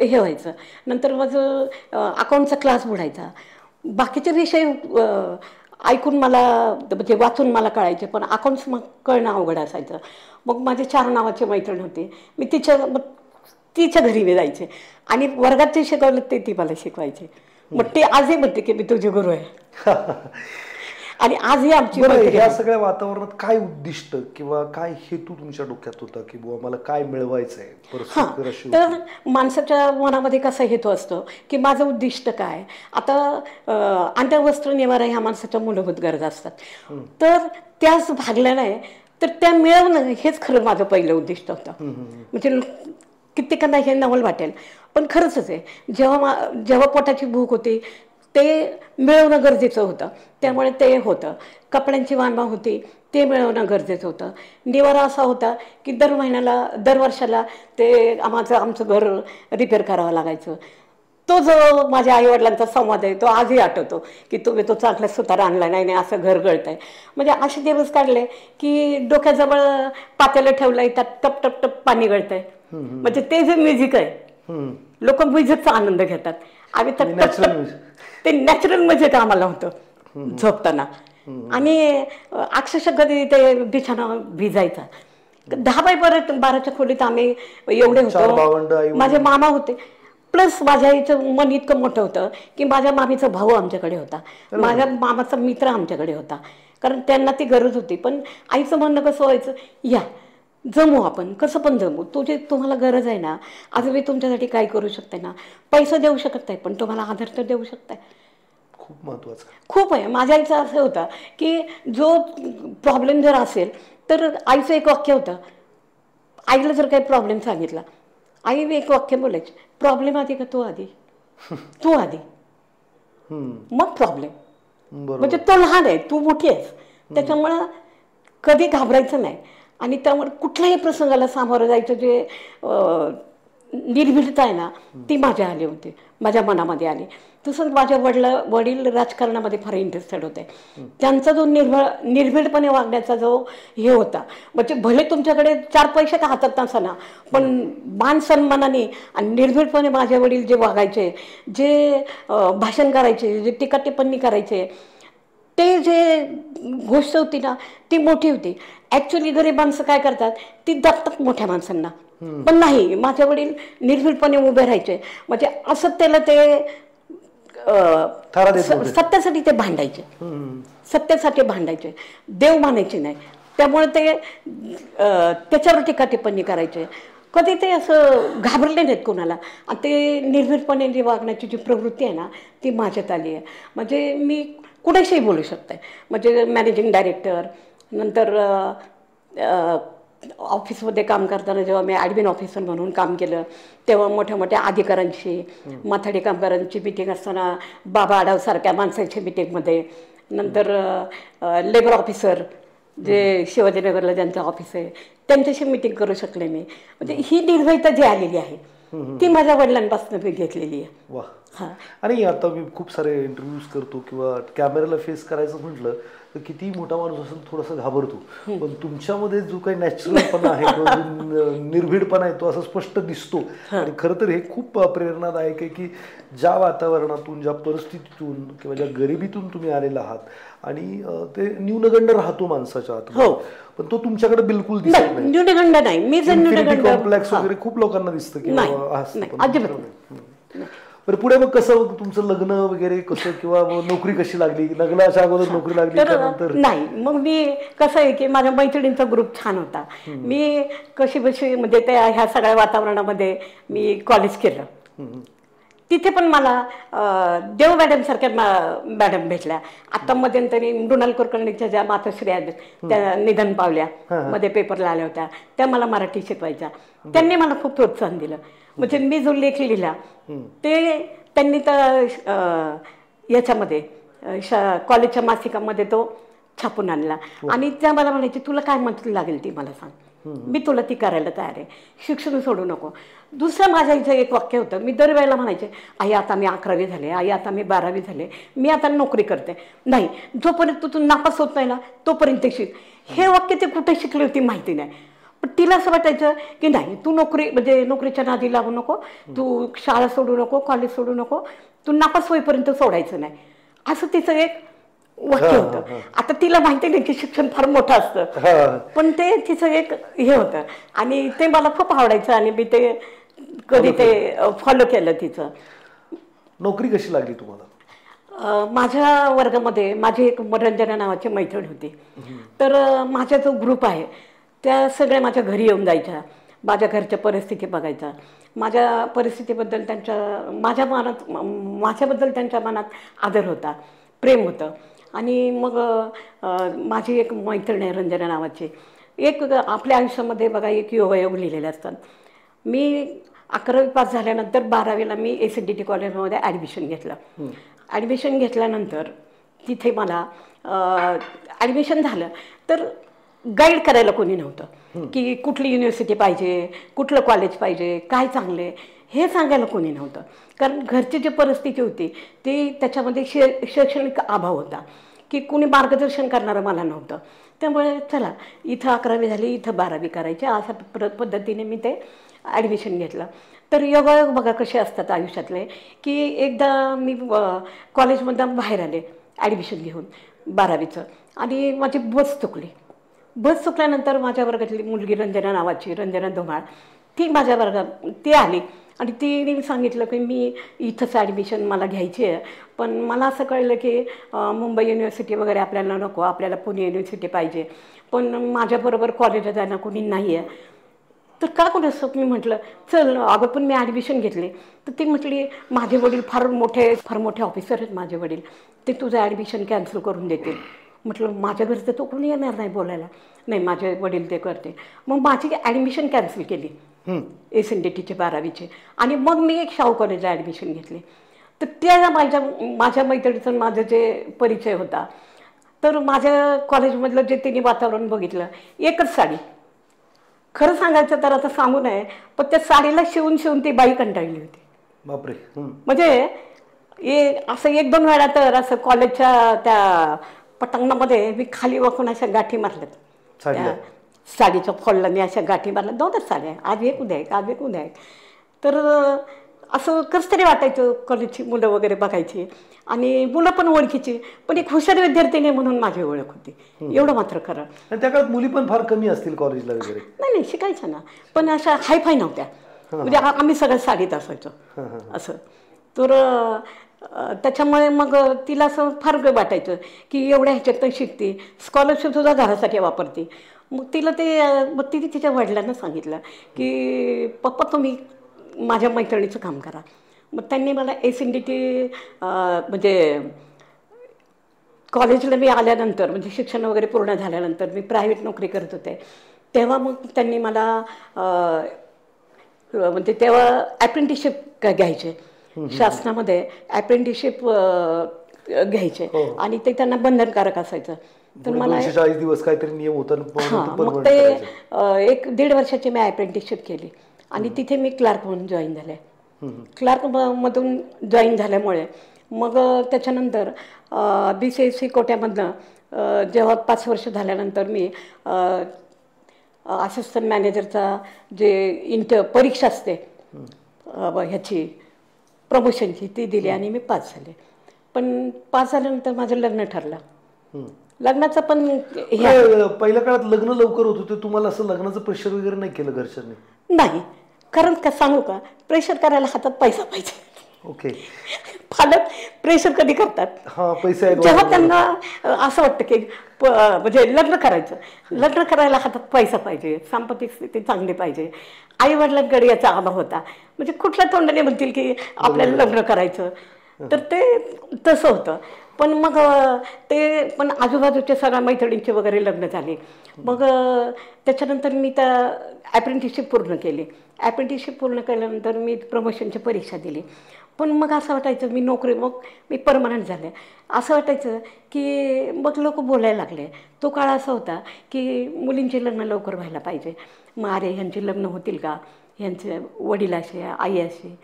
हे व्हायचं. नंतर माझं अकाउंटचा क्लास बुडायचा. बाकीचे विषय ऐकून मला म्हणजे वाचून मला कळायचे, पण अकाउंट्स मग कळणं अवघड असायचं. मग माझे 4 नावाची मैत्रीण होती. मी तिच्या घरी मी जायचे आणि वर्गात जे शिकवलं ते ती मला शिकवायचे. मग ते आजही म्हणते की मी तुझे गुरु आहे. आणि आजही आमची या सगळ्या वातावरणात काय उद्दिष्ट किंवा काय हेतू तुमच्या डोक्यात होता की बुवा मला काय मिळवायचंय? तर माणसाच्या मनामध्ये कसा हेतू असतो की माझं उद्दिष्ट काय. आता अन्न वस्त्र निवारा ह्या माणसाच्या मूलभूत गरजा असतात. तर त्याच भागल्या नाही तर त्या मिळवणं हेच खरं माझं पहिलं उद्दिष्ट होतं. म्हणजे कित्येकांना हे नवल वाटेल पण खरंच आहे. जेव्हा पोटाची भूक होती ते मिळवणं गरजेचं होतं. त्यामुळे ते होतं. कपड्यांची वानवा होती ते मिळवणं गरजेचं होतं. निवारा असा होता की दर वर्षाला ते आमचं घर रिपेअर करावं लागायचं. तो जो माझ्या आईवडिलांचा संवाद आहे तो आजही आठवतो की तुम्ही तो चांगला सुतार आणला नाही असं घर गळतंय. म्हणजे असे दिवस काढले की डोक्याजवळ पातेलं ठेवलंय त्यात टप टप टप पाणी गळतंय. म्हणजे ते जे म्युझिक आहे लोक म्युझिकचा आनंद घेतात. आम्ही तर ते नॅचरल म्युझिक आम्हाला होतं झोपताना. आणि अक्षरशः कधी ते बिछाना भिजायचा. 10x12 खोलीत आम्ही एवढे होतो. माझे मामा होते प्लस माझ्या आईचं मन इतकं मोठं होतं की माझ्या मामीचा भाऊ आमच्याकडे होता, माझ्या मामाचा मित्र आमच्याकडे होता. कारण त्यांना ती गरज होती. पण आईचं म्हणणं कसं व्हायचं या जमू आपण कसं पण जमू. तुम्हाला गरज आहे ना, आज मी तुमच्यासाठी काय करू शकते ना. पैसा देऊ शकत नाही पण तुम्हाला आधार तर देऊ शकताय. खूप महत्वाचं खूप आहे. माझ्या आईचं असं होतं की जो प्रॉब्लेम जर असेल तर आईचं एक वाक्य होतं. आईला जर काही प्रॉब्लेम सांगितला आई एक वाक्य बोलायची, प्रॉब्लेम आधी का तू आधी, तू आधी मग प्रॉब्लेम. म्हणजे तो लहान आहे तू मोठी आहेस. त्याच्यामुळं कधी घाबरायचं नाही. आणि त्यामुळे कुठल्याही प्रसंगाला सामोरं जायचं जे निर्भीडता आहे ना ती माझ्या आली होती, माझ्या मनामध्ये आली. तसंच माझ्या वडील राजकारणामध्ये फार इंटरेस्टेड होते. त्यांचा जो निर्भीडपणे वागण्याचा जो हे होता, म्हणजे भले तुमच्याकडे 4 पैसे का हातात नसाना पण मान सन्मानाने आणि निर्भीडपणे माझे वडील जे वागायचे, जे भाषण करायचे, जे टीका टिप्पणी करायचे, ते जे गोष्ट होती ना ती मोठी होती. ॲक्च्युली गरीब माणसं काय करतात ती दाबतात मोठ्या माणसांना. पण नाही, माझे वडील निर्भीडपणे उभे राहायचे. म्हणजे असत्याला ते सत्यासाठी ते भांडायचे, सत्यासाठी भांडायचे, देव मानायचे नाही. त्यामुळे ते त्याच्यावर टीका टिप्पणी करायचे. कधी ते असं घाबरले नाहीत कोणाला. आणि ते निर्भीडपणे जी वागण्याची जी प्रवृत्ती आहे ना ती माझ्यात आली आहे. म्हणजे मी कुणाशीही बोलू शकते. म्हणजे मॅनेजिंग डायरेक्टर, नंतर ऑफिसमध्ये काम करताना जेव्हा मी ॲडमिन ऑफिसर म्हणून काम केलं तेव्हा मोठ्या मोठ्या अधिकाऱ्यांशी, माथाडी कामगारांची मिटिंग असताना बाबा आढावसारख्या माणसांच्या मिटिंगमध्ये, नंतर लेबर ऑफिसर जे शिवाजीनगरला ज्यांचं ऑफिस आहे त्यांच्याशी मिटिंग करू शकले मी. म्हणजे ही निर्भयता जी आलेली आहे ती माझ्या वडिलांपासून मी घेतलेली आहे. वा. आणि आता मी खूप सारे इंटरव्ह्यूज करतो किंवा कॅमेऱ्याला फेस करायचं म्हटलं तर किती मोठा माणूस असेल थोडासा घाबरतो. पण तुमच्यामध्ये जो काही नॅचरलपणा आहे किंवा निर्भीडपणा आहे तो असा स्पष्ट दिसतो. आणि खरं तर हे खूप प्रेरणादायक आहे की ज्या वातावरणातून, ज्या परिस्थितीतून किंवा ज्या गरिबीतून तुम्ही आलेला आहात आणि ते न्यूनगंड राहतो माणसाच्या आत, पण तो तुमच्याकडे बिलकुल दिसत नाही. न्यूनगंड नाही. मी जर न्यूनगंड कॉम्प्लेक्स वगैरे खूप लोकांना दिसतं की बरं, पुढे मग कसं तुमचं लग्न वगैरे कसं, किंवा नोकरी कशी लागली, लग्नाच्या अगोदर नोकरी लागली तर त्यानंतर? नाही, मग मी कसं आहे की माझ्या मैत्रिणींचा ग्रुप छान होता. मी कशी बशी म्हणजे त्या ह्या सगळ्या वातावरणामध्ये मी कॉलेज केलं. तिथे पण मला देव मॅडम सारख्या मॅडम भेटल्या. आता मध्यंतरी मृणाल कुलकर्णीच्या ज्या मातोश्री आहेत त्या निधन पावल्या, मध्ये पेपरला आल्या होत्या, त्या मला मराठी शिकवायच्या. त्यांनी मला खूप प्रोत्साहन दिलं. म्हणजे मी जो लेख लिहिला ते त्यांनी तर याच्यामध्ये कॉलेजच्या मासिकामध्ये तो छापून आणला. आणि त्या मला म्हणायची, तुला काय मदत लागेल ती मला सांग, मी तुला ती करायला तयार आहे, शिक्षण सोडू नको. दुसरं माझ्या इथं एक वाक्य होतं, मी दरवेळेला म्हणायचे, आई आता मी 11वी झाले, आई आता मी 12वी झाले, मी आता नोकरी करते. नाही, जोपर्यंत तू नापास होत नाही ना तोपर्यंत शिक. हे वाक्य ते कुठे शिकली होती माहिती नाही, पण तिला असं वाटायचं की नाही, तू म्हणजे नोकरीच्या नादी लागू नको, तू शाळा सोडू नको, कॉलेज सोडू नको, तू नापास होईपर्यंत सोडायचं नाही, असं तिचं एक वाक्य होतं. आता तिला माहिती नाही की शिक्षण फार मोठं असतं, पण ते तिचं एक हे होतं आणि ते मला खूप आवडायचं आणि मी ते कधी ते फॉलो केलं तिचं. नोकरी कशी लागली तुम्हाला? माझ्या वर्गामध्ये माझी एक रंजना नावाची मैत्रीण होती. तर माझा जो ग्रुप आहे त्या सगळ्या माझ्या घरी येऊन जायच्या, माझ्या घरच्या परिस्थिती बघायचा, माझ्या परिस्थितीबद्दल माझ्याबद्दल त्यांच्या मनात आदर होता, प्रेम होतं. आणि मग माझी एक मैत्रीण आहे रंजना नावाची. एक आपल्या आयुष्यामध्ये बघा एक योगायोग लिहिलेले असतात. मी 11वी पास झाल्यानंतर 12वीला मी ACDT कॉलेजमध्ये ॲडमिशन घेतलं. ॲडमिशन घेतल्यानंतर तिथे मला ॲडमिशन झालं तर गाईड करायला कोणी नव्हतं की कुठली युनिव्हर्सिटी पाहिजे, कुठलं कॉलेज पाहिजे, काय चांगले हे सांगायला कोणी नव्हतं. कारण घरची जी परिस्थिती होती ती त्याच्यामध्ये शैक्षणिक अभाव होता की कुणी मार्गदर्शन करणारं मला नव्हतं. त्यामुळे चला इथं 11वी झाली, इथं 12वी करायची, अशा पद्धतीने मी ते ॲडमिशन घेतलं. तर योगायोग बघा कसे असतात आयुष्यातले, की एकदा मी कॉलेजमधून बाहेर आले ॲडमिशन घेऊन 12वीचं आणि माझी बस चुकली. बस चुकल्यानंतर माझ्या वर्गातली मुलगी रंजना धुमाळ, ती माझ्या वर्गात ती आली आणि तिने सांगितलं की मी इथंच ॲडमिशन मला घ्यायची आहे, पण मला असं कळलं की मुंबई युनिव्हर्सिटी वगैरे आपल्याला नको, आपल्याला पुणे युनिव्हर्सिटी पाहिजे, पण माझ्याबरोबर कॉलेजला जायला कोणी नाही आहे. तर का कोण असं मी म्हटलं चल अगं, पण मी ॲडमिशन घेतले. तर ती म्हटली माझे वडील फार मोठे ऑफिसर आहेत माझे वडील, ते तुझं ॲडमिशन कॅन्सल करून देतील. म्हटलं माझ्या घरचं तो कोणी येणार नाही बोलायला, नाही माझे वडील ते करते. मग माझी ॲडमिशन कॅन्सल केली ACDTचे 12वीचे आणि मग मी एक शाहू कॉलेजला ॲडमिशन घेतली. तर त्या माझ्या मैत्रिणीचं माझं जे परिचय होता, तर माझ्या कॉलेजमधलं जे तिने वातावरण बघितलं, एकच साडी, खरं सांगायचं तर आता सांगू नये, पण त्या साडीला शिवून ती बाई कंटाळली होती. बापरे. म्हणजे असं 1-2 वेळा तर असं कॉलेजच्या त्या पटांगणामध्ये मी खाली वाकून अशा गाठी मारल्यात, त्या साडीच्या फॉलला अशा गाठी मारल्या, 2च साड्या, आज एक उद्या एक, आज एक उद्या एक. तर असं कसं तरी वाटायचं. कॉलेजची मुलं वगैरे बघायची आणि मुलं पण ओळखीची, पण एक हुशार विद्यार्थिनी म्हणून माझी ओळख होती, एवढं मात्र खरं. आणि त्या काळात मुली पण फार कमी असतील कॉलेजला वगैरे? नाही शिकायचं ना, पण अशा हायफाय नव्हत्या. म्हणजे आम्ही सगळं साडीत असायचो असं. तर त्याच्यामुळे मग तिला असं फार वाटायचं की एवढ्या ह्याच्यात शिकते, स्कॉलरशिपसुद्धा घरासाठी वापरते. मग तिला तिने तिच्या वडिलांना सांगितलं की पप्पा तुम्ही माझ्या मैत्रिणीचं काम करा. मग त्यांनी मला ACDT म्हणजे कॉलेजला मी आल्यानंतर, म्हणजे शिक्षण वगैरे पूर्ण झाल्यानंतर मी प्रायव्हेट नोकरी करत होते, तेव्हा मग त्यांनी मला म्हणजे तेव्हा अप्रेंटिसशिप घ्यायचे शासनामध्ये, अप्रेंटिसशिप घ्यायचे आणि ते त्यांना बंधनकारक असायचं. तर मला 240 दिवस काहीतरी नियम होता. मग ते 1-1.5 वर्षाची मी अप्रेंटिसशिप केली आणि तिथे मी क्लार्क म्हणून जॉईन झाले. क्लार्क मधून जॉईन झाल्यामुळे मग त्याच्यानंतर BCSC कोट्यामधनं जेव्हा 5 वर्ष झाल्यानंतर मी असिस्टंट मॅनेजरचा जे परीक्षा असते ह्याची प्रमोशनची, ती दिली आणि मी पास झाले. पण पास झाल्यानंतर माझं लग्न ठरलं. लग्नाचं पण पहिल्या काळात लग्न लवकर होत होते, तुम्हाला असं लग्नाचं प्रेशर वगैरे नाही केलं घरच्यांनी? नाही, कारण का सांगू का, प्रेशर करायला हातात पैसा पाहिजे. ओके. पालक प्रेशर कधी करतात? हा, पैसे आहेत जेव्हा त्यांना असं वाटतं की म्हणजे लग्न करायचं, लग्न करायला हातात पैसा पाहिजे, सांपत्तिक स्थिती चांगली पाहिजे, आई वडिलांकडे याचा अभाव होता, म्हणजे कुठल्या तोंडाने म्हणतील की आपल्याला लग्न करायचं, तर ते तसं होतं. पण मग ते पण आजूबाजूच्या सगळ्या मैत्रिणींचे वगैरे लग्न झाले. मग त्याच्यानंतर मी त्या ॲप्रेंटिसशिप पूर्ण केली. ॲप्रेंटिसशिप पूर्ण केल्यानंतर मी प्रमोशनची परीक्षा दिली. पण मग असं वाटायचं मग मी परमनंट झाले. असं वाटायचं की मग लोक बोलायला लागले. तो काळ असा होता की मुलींचे लग्न लवकर व्हायला पाहिजे. मग अरे ह्यांचे लग्न होतील का, ह्यांचे वडील असे, आई असे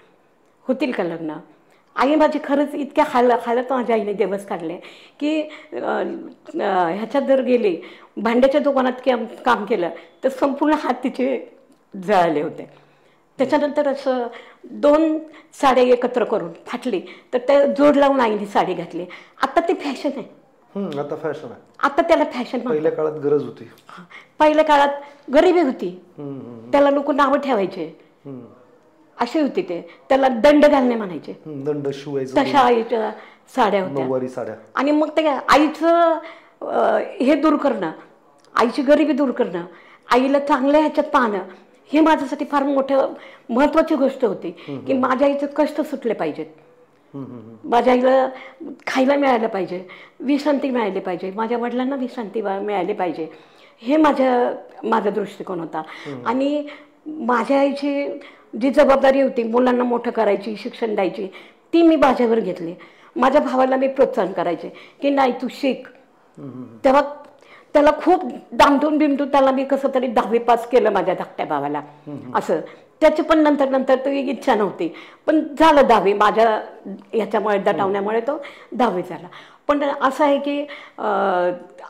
होतील का लग्न. आई माझी खरंच इतक्या हालत माझ्या आईने दिवस काढले की ह्याच्यात जर गेली, भांड्याच्या दुकानात काम केलं तर संपूर्ण हात तिचे जळाले होते. त्याच्यानंतर असं 2 साड्या एकत्र करून फाटली तर त्या जोड लावून आईने साडी घातली. आता ती फॅशन आहे. आता फॅशन आहे. आता त्याला फॅशन. पहिल्या काळात गरज होती. पहिल्या काळात गरिबी होती, त्याला लोक नावं ठेवायचे, अशी होती. ते त्याला दंड घालणे म्हणायचे, दंड शिवायचं. तशा आईच्या साड्या होत्या. नऊवारी साड्या. आणि मग ते आईचं हे दूर करणं, आईची गरिबी दूर करणं, आईला चांगल्या ह्याच्यात पाहणं, हे माझ्यासाठी फार मोठं महत्त्वाची गोष्ट होती की माझ्या आईचं कष्ट सुटले पाहिजेत, माझ्या आईला खायला मिळालं पाहिजे, विश्रांती मिळाली पाहिजे, माझ्या वडिलांना विश्रांती मिळाली पाहिजे. हे माझा दृष्टिकोन होता. आणि माझ्या आईची जी जबाबदारी होती मुलांना मोठं करायची, शिक्षण द्यायची, ती मी माझ्यावर घेतली. माझ्या भावाला मी प्रोत्साहन करायचे की नाही तू शिक. तेव्हा त्याला खूप दामटून बिमटून त्याला मी कसं तरी 10वी पास केलं माझ्या धाकट्या भावाला. असं त्याची पण नंतर तो इच्छा नव्हती, पण झालं 10वी. माझ्या ह्याच्यामुळे दटावण्यामुळे तो 10वी झाला. पण असं आहे की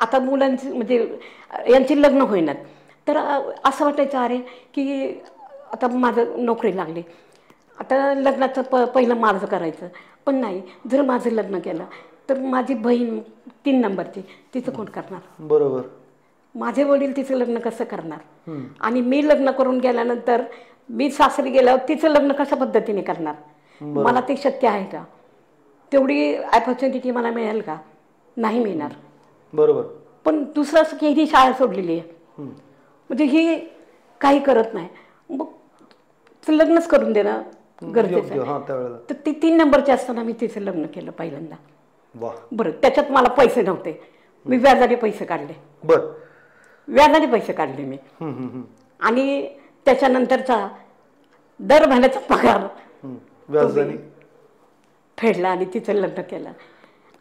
आता मुलांची म्हणजे यांची लग्न होईनात, तर असं वाटायचं अरे की आता माझं नोकरी लागली, आता लग्नाचं पहिलं माझं करायचं. पण नाही, जर माझं लग्न केलं तर माझी बहीण 3 नंबरची, तिचं कोण करणार. बरोबर. माझे वडील तिचं लग्न कसं करणार, आणि मी लग्न करून गेल्यानंतर मी सासरी गेल्यावर तिचं लग्न कशा पद्धतीने करणार. मला ते शक्य आहे का, तेवढी ऑपॉर्च्युनिटी मला मिळेल का, नाही मिळणार. बरोबर. पण दुसरं असं की ही शाळा सोडलेली आहे, म्हणजे ही काही करत नाही, मग लग्नच करून देणं गरजेचं आहे. तर ती 3 नंबरची असताना मी तिचं लग्न केलं पहिल्यांदा. बरं, त्याच्यात मला पैसे नव्हते, मी व्याजाने पैसे काढले. बरं, व्याजाने पैसे काढले मी. आणि त्याच्यानंतरचा दर महिन्याचा पगार व्याजाने फेडला आणि तिचं लग्न केलं.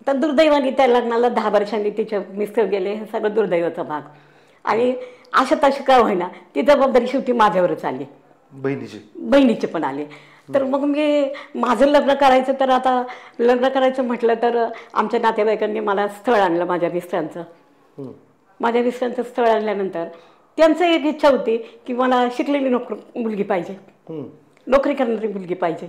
तर दुर्दैवाने त्या लग्नाला 10 वर्षांनी तिचे मिस्टर गेले, हे सगळं दुर्दैवाचा भाग. आणि अशा तशी काय होईना ती जबाबदारी शेवटी माझ्यावरच आली. बहिणीचे पण आले. तर मग मी माझं लग्न करायचं, तर आता लग्न करायचं म्हटलं तर आमच्या नातेवाईकांनी मला स्थळ आणलं माझ्या मिस्टरांचं. माझ्या मिस्टरांचं स्थळ आणल्यानंतर त्यांचं एक इच्छा होती की मला शिकलेली मुलगी पाहिजे, नोकरी करणारी मुलगी पाहिजे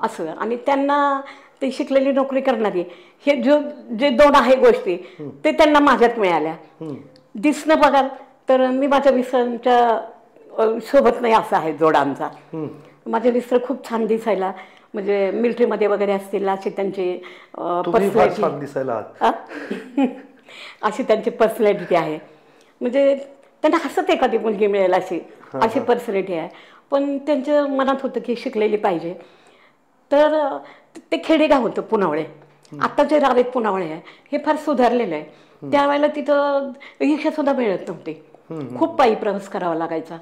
असं. आणि त्यांना ते शिकलेली नोकरी करणारी हे जे 2 आहे गोष्टी ते त्यांना माझ्यात मिळाल्या. दिसणं बघाल तर मी माझ्या मिस्टरांच्या सोबत नाही असं आहे जोडा आमचा. माझे मिस्टर खूप छान दिसायला, म्हणजे मिलिटरीमध्ये वगैरे असतील अशी त्यांची अशी त्यांची पर्सनॅलिटी आहे. म्हणजे त्यांना हसत एखादी मुलगी मिळेल अशी पर्सनॅलिटी आहे. पण त्यांच्या मनात होतं की शिकलेली पाहिजे. तर ते खेडेगाव होतं पुनावळे. आता जे रावेत पुनावळे आहे हे फार सुधारलेलं आहे. त्यावेळेला तिथं रिक्षा सुद्धा मिळत नव्हती, खूप पायी प्रवास करावा लागायचा.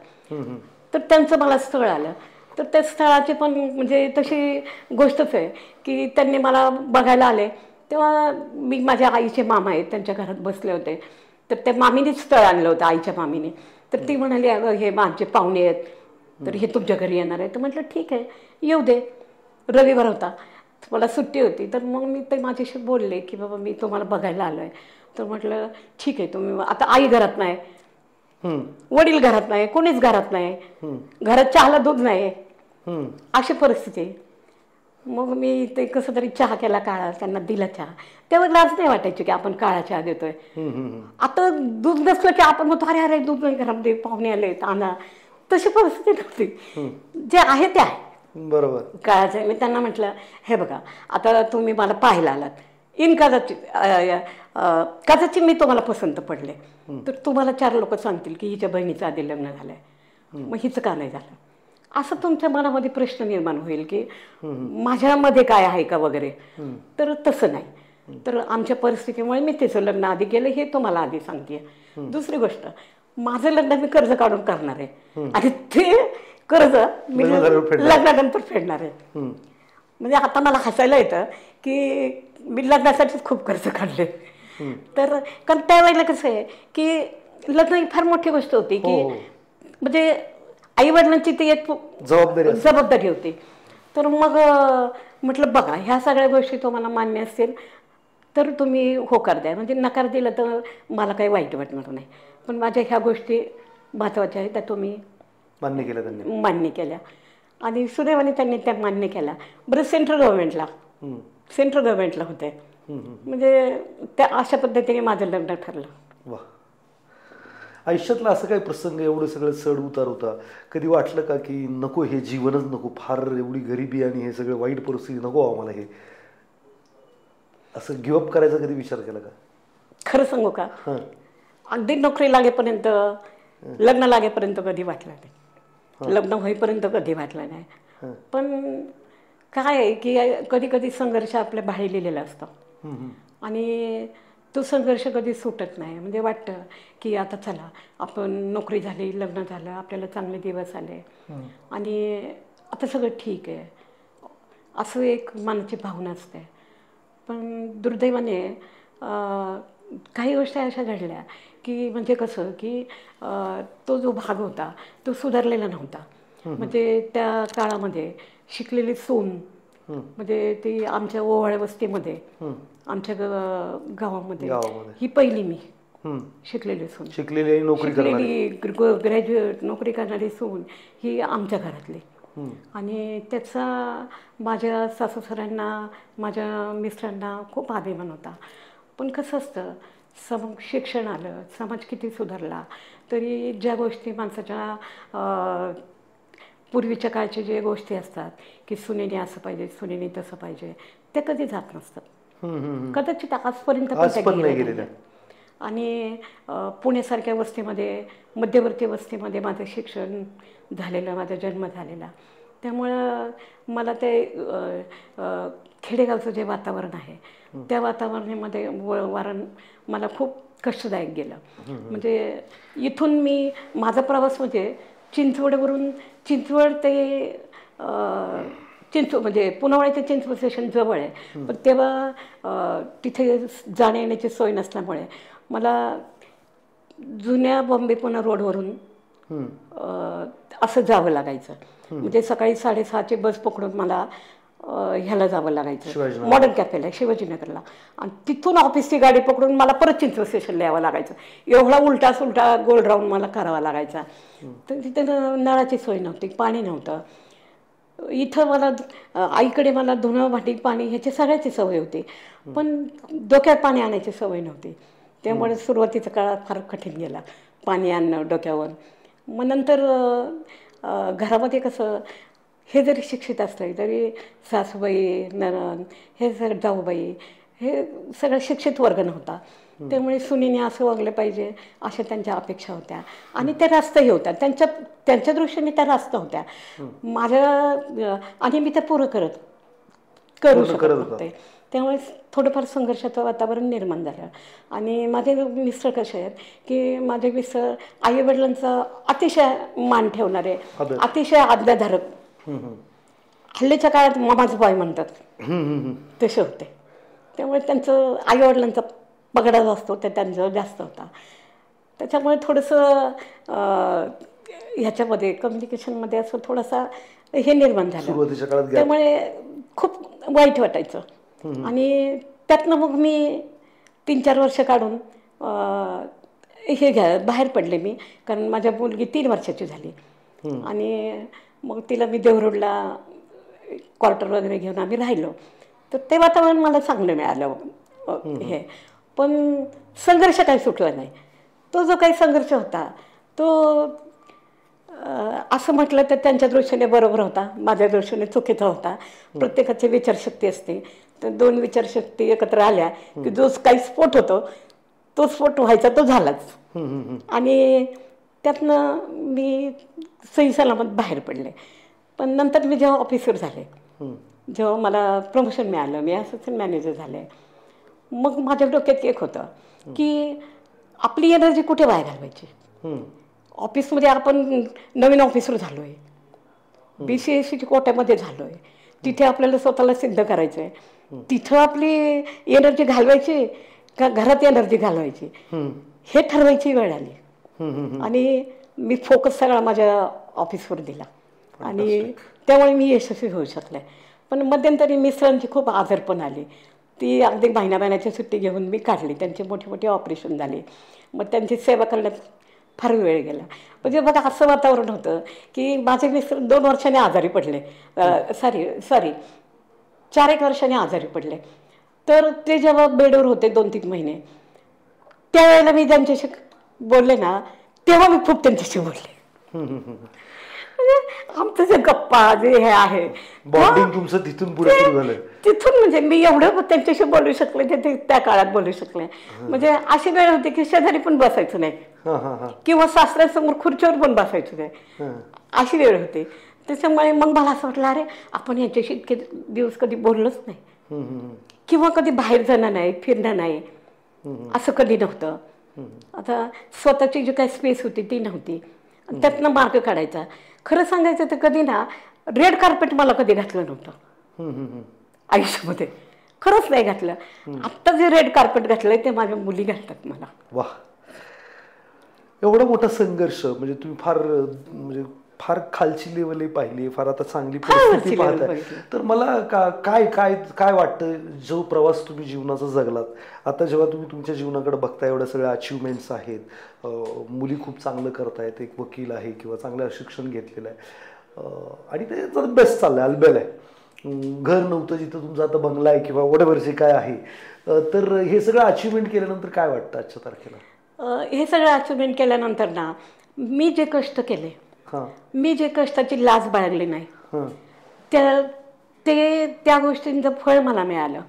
तर त्यांचं मला स्थळ आलं. तर त्या स्थळाची पण म्हणजे तशी गोष्टच आहे की त्यांनी मला बघायला आले तेव्हा मी माझ्या आईचे मामा आहेत त्यांच्या घरात बसले होते. तर त्या मामीनेच स्थळ आणलं होतं, आईच्या मामीने. तर ती म्हणाली अगं हे माझे पाहुणे आहेत, तर हे तुमच्या घरी येणार आहे. तर म्हटलं ठीक आहे येऊ दे. रविवार होता, मला सुट्टी होती. तर मग मी ते माझ्याशी बोलले की बाबा मी तुम्हाला बघायला आलो आहे. तर म्हटलं ठीक आहे तुम्ही. आता आई घरात नाही, वडील घरात नाही, कोणीच घरात नाही, घरात चहाला दूध नाही, अशी परिस्थिती. मग मी ते कसं तरी चहा केला काळा, त्यांना दिला चहा. तेव्हा लाज नाही वाटायची की आपण काळा चहा देतोय. आता दूध नसलं की आपण म्हणतो अरे अरे दूध नाही घरामध्ये, पाहुणे आले आणा. तशी परिस्थिती नव्हती. जे आहे ते आहे. बरोबर. काळाचं मी त्यांना म्हटलं, हे बघा आता तुम्ही मला पाहायला आलात, इन कदाचित मी तुम्हाला पसंत पडले, तर तुम्हाला 4 लोक सांगतील की हिच्या बहिणीचं आधी लग्न झालंय, मग हिचं का नाही झालं, असं तुमच्या मनामध्ये प्रश्न निर्माण होईल की माझ्यामध्ये काय आहे का वगैरे. तर तसं नाही. तर आमच्या परिस्थितीमुळे मी तिचं लग्न आधी केलं हे तुम्हाला आधी सांगते. दुसरी गोष्ट, माझं लग्न मी कर्ज काढून करणार आहे आणि ते कर्ज मी लग्नानंतर फेडणार आहे. म्हणजे आता मला हसायला येतं की मी लग्नासाठीच खूप कर्ज काढले. तर कारण त्यावेळेला कसं आहे की लग्न ही फार मोठी गोष्ट होती की म्हणजे आई वडिलांची ती एक जबाबदारी होती. तर मग म्हटलं बघा ह्या सगळ्या गोष्टी तुम्हाला मान्य असतील तर तुम्ही होकार द्या, म्हणजे नकार दिला तर मला काही वाईट वाटणार नाही, पण माझ्या ह्या गोष्टी महत्त्वाच्या आहेत त्या तुम्ही मान्य केल्या. आणि सुदैवाने त्यांनी त्या मान्य केल्या. बरं सेंट्रल गव्हर्नमेंटला होते, म्हणजे त्या अशा पद्धतीने माझं लग्न ठरलं. वा. आयुष्यातला असं काही प्रसंग एवढं सगळं चढ उतार होता, कधी वाटलं का की नको हे जीवनच नको, फार एवढी गरिबी आणि हे सगळं वाईट परिस्थिती नको आम्हाला, हे असं गिवअप करायचा कधी विचार केला का? खरं सांगू का, अगदी नोकरी लागेपर्यंत लग्न लागेपर्यंत कधी वाटलं नाही, लग्न होईपर्यंत कधी वाटलं नाही. पण काय आहे की कधी कधी संघर्ष आपल्या बाहेर लिहिलेला असतो आणि तो संघर्ष कधी सुटत नाही. म्हणजे वाटतं की आता चला आपण नोकरी झाली, लग्न झालं, आपल्याला चांगले दिवस आले आणि आता सगळं ठीक आहे, असं एक मनाची भावना असते. पण दुर्दैवाने काही गोष्टी अशा घडल्या की म्हणजे कसं की तो जो भाग होता तो सुधारलेला नव्हता. म्हणजे त्या काळामध्ये शिकलेली सून, म्हणजे ती आमच्या ओवाळ वस्तीमध्ये आमच्या गावामध्ये ही पहिली मी शिकलेली सून, शिकलेली ग्रॅज्युएट नोकरी करणारी सून ही आमच्या घरातली. आणि त्याचा माझ्या सासूसऱ्यांना, माझ्या मिस्टरांना खूप अभिमान होता. पण कसं असतं, शिक्षण आलं, समाज किती सुधारला तरी ज्या गोष्टी माणसाच्या पूर्वीच्या काळच्या ज्या गोष्टी असतात की सुनेने असं पाहिजे, सुनेने तसं पाहिजे, ते कधी जात नसतात. कदाचित आजपर्यंत पण नाही गेले. आणि पुण्यासारख्या वस्तीमध्ये, मध्यवर्ती वस्तीमध्ये माझं शिक्षण झालेलं, माझा जन्म झालेला, त्यामुळं मला ते खेडेगावचं जे वातावरण आहे त्या वातावरणामध्ये मला खूप कष्टदायक गेलं. म्हणजे इथून माझा प्रवास म्हणजे चिंचवड ते म्हणजे पुनावळा ते चिंचवड स्टेशन जवळ आहे, पण तेव्हा तिथे जाण्या येण्याची सोय नसल्यामुळे मला जुन्या बॉम्बे पुणा रोडवरून असं जावं लागायचं. म्हणजे सकाळी 6:30ची बस पकडून मला ह्याला जावं लागायचं, मॉडर्न कॅफेला, शिवाजीनगरला, आणि तिथून ऑफिसची गाडी पकडून मला परत चिंचवड स्टेशनला यावं लागायचं. एवढा उलटा सुलटा गोल राऊंड मला करावा लागायचा. तर तिथे नळाची सोय नव्हती, पाणी नव्हतं. इथं मला आईकडे मला धुणं, भांडी, पाणी ह्याची सगळ्याची सवय होती, पण डोक्यात पाणी आणायची सवय नव्हती. त्यामुळे सुरुवातीच्या काळात फार कठीण गेला पाणी आणणं डोक्यावर. मग नंतर घरामध्ये कसं, हे जरी शिक्षित असले तरी सासूबाई, नणंद, हे सगळं जाऊबाई, हे सगळं शिक्षित वर्ग नव्हता. त्यामुळे सुनेने असं वागलं पाहिजे अशा त्यांच्या अपेक्षा होत्या आणि त्या रास्तही होत्या, त्यांच्या दृष्टीने त्या रास्त होत्या माझ्या, आणि मी त्या करू शकत होते. त्यामुळे थोडंफार संघर्षाचं वातावरण निर्माण झालं. आणि माझे मिस्टर कसे आहेत की माझे मिस्टर आईवडिलांचा अतिशय मान ठेवणारे, अतिशय आज्ञाधारक, हल्लीच्या काळात मामाचं बाय म्हणतात तसे होते. त्यामुळे त्यांचं आईवडिलांचा पगडा जो असतो ते त्यांचं जास्त होता. त्याच्यामुळे थोडंसं ह्याच्यामध्ये कम्युनिकेशनमध्ये असं थोडासा हे निर्माण झालं. त्यामुळे खूप वाईट वाटायचं. आणि त्यातनं मग मी 3-4 वर्ष काढून बाहेर पडले मी, कारण माझ्या मुलगी 3 वर्षाची झाली. आणि मग तिला मी देवरोडला क्वार्टर वगैरे घेऊन आम्ही राहिलो. तर ते वातावरण मला चांगलं मिळालं हे. पण संघर्ष काही सुटला नाही. तो जो काही संघर्ष होता तो असं म्हटलं तर त्यांच्या दृष्टीने बरोबर होता, माझ्या दृष्टीने चुकीचा होता. प्रत्येकाची विचारशक्ती असते. तर दोन विचारशक्ती एकत्र आल्या की जो काही स्फोट होतो तो स्फोट व्हायचा तो झालाच. आणि त्यातनं मी सही सलामत बाहेर पडले. पण नंतर मी जेव्हा ऑफिसर झाले, जेव्हा मला प्रमोशन मिळालं, मी असिस्टंट मॅनेजर झाले, मग माझ्या डोक्यात एक होतं की आपली एनर्जी कुठे वाया घालवायची. ऑफिसमध्ये आपण नवीन ऑफिसर झालो आहे, BCSC कोट्यामध्ये झालो आहे, तिथे आपल्याला स्वतःला सिद्ध करायचं आहे. तिथं आपली एनर्जी घालवायची का घरात एनर्जी घालवायची हे ठरवायची वेळ आली. आणि मी फोकस सगळा माझ्या ऑफिसवर दिला आणि त्यामुळे मी यशस्वी होऊ शकले. पण मध्यंतरी मिस्टरांची खूप आजारपण आली, ती अगदी महिन्याची सुट्टी घेऊन मी काढली. त्यांचे मोठे मोठे ऑपरेशन झाले, मग त्यांची सेवा करण्यात फार वेळ गेला. म्हणजे बघा असं वातावरण होतं की माझे मिस्टर 2 वर्षांनी आजारी पडले, सॉरी 4-1 वर्षांनी आजारी पडले. तर ते जेव्हा बेडवर होते 2-3 महिने, त्यावेळेला मी त्यांच्याशी बोलले ना, तेव्हा मी खूप त्यांच्याशी बोलले. आमचं जे गप्पा जे हे आहे बॉन्डिंग तुमचं तिथून पुढे सुरू झालं. तिथून म्हणजे मी एवढं त्यांच्याशी बोलू शकले ते त्या काळात बोलू शकले. म्हणजे अशी वेळ होती की शेजारी पण बसायचं नाही किंवा सासऱ्यांसमोर खुर्चीवर पण बसायचं नाही, अशी वेळ होती. त्याच्यामुळे मग मला असं वाटलं, अरे आपण यांच्याशी इतके दिवस कधी बोललोच नाही किंवा कधी बाहेर जाणं नाही, फिरणं नाही, असं कधी नव्हतं. आता स्वतःची जी काही स्पेस होती ती नव्हती, त्यातनं मार्ग काढायचा. खरं सांगायचं तर कधी ना रेड कार्पेट मला कधी घातलं नव्हतं आयुष्यामध्ये, खरंच नाही घातलं. आत्ता जे रेड कार्पेट घातलंय ते माझ्या मुली घालतात मला. वा, एवढा मोठा संघर्ष, म्हणजे तुम्ही फार खालची लेवल पाहिली, फार आता चांगली परिस्थिती पाहताय. तर मला काय काय काय वाटतं, जो प्रवास तुम्ही जीवनाचा जगलात, आता जेव्हा तुम्ही तुमच्या जीवनाकडे बघताय, एवढ्या सगळ्या अचिव्हमेंट्स आहेत, मुली खूप चांगलं करतायत, एक वकील आहे किंवा चांगलं शिक्षण घेतलेलं आहे आणि ते जर बेस्ट चाललंय, अलबेल आहे, घर नव्हतं जिथं तुमचा आता बंगला आहे किंवा वडवरचे काय आहे, तर हे सगळं अचिव्हमेंट केल्यानंतर काय वाटतं आजच्या तारखेला? हे सगळं अचिव्हमेंट केल्यानंतर ना, मी जे कष्ट केले, मी जे कष्टाची लाज बाळगली नाही, त्या गोष्टींचं फळ मला मिळालं.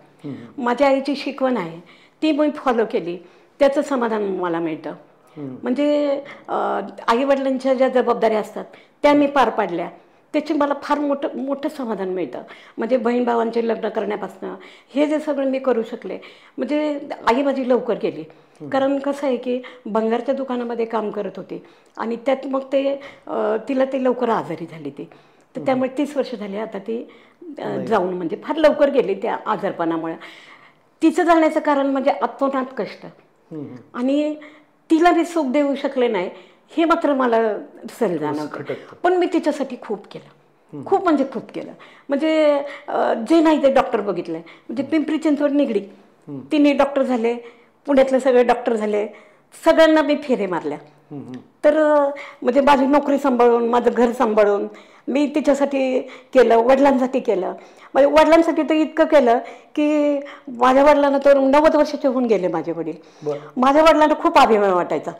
माझ्या आईची शिकवण आहे ती मी फॉलो केली, त्याचं समाधान मला मिळतं. म्हणजे आई वडिलांच्या ज्या जबाबदाऱ्या असतात त्या मी पार पाडल्या, त्याची मला फार मोठं समाधान मिळतं. म्हणजे बहीण भावांचे लग्न करण्यापासून हे जे सगळं मी करू शकले, म्हणजे आई माझी लवकर गेली. कारण कसं आहे की बंगारच्या दुकानामध्ये काम करत होती आणि त्यात मग तिला लवकर आजारी झाली ती. तर त्यामुळे 30 वर्ष झाली आता ती जाऊन, म्हणजे फार लवकर गेली त्या आजारपणामुळे. तिचं जाण्याचं कारण म्हणजे अतोनात कष्ट, आणि तिला मी सुख देऊ शकले नाही हे मात्र मला सर जाणवतं. पण मी तिच्यासाठी खूप केलं, खूप म्हणजे खूप केलं. म्हणजे जे नाही ते डॉक्टर बघितलंय. म्हणजे पिंपरी चिंचवड निगडी तिने डॉक्टर झाले, पुण्यातले सगळे डॉक्टर झाले, सगळ्यांना मी फेरे मारल्या. तर म्हणजे माझी नोकरी सांभाळून, माझं घर सांभाळून मी तिच्यासाठी केलं, वडिलांसाठी केलं. म्हणजे वडिलांसाठी तर इतकं केलं की माझ्या वडिलांना तर 90 वर्षाचे होऊन गेले माझे वडील. माझ्या वडिलांना खूप अभिमान वाटायचा.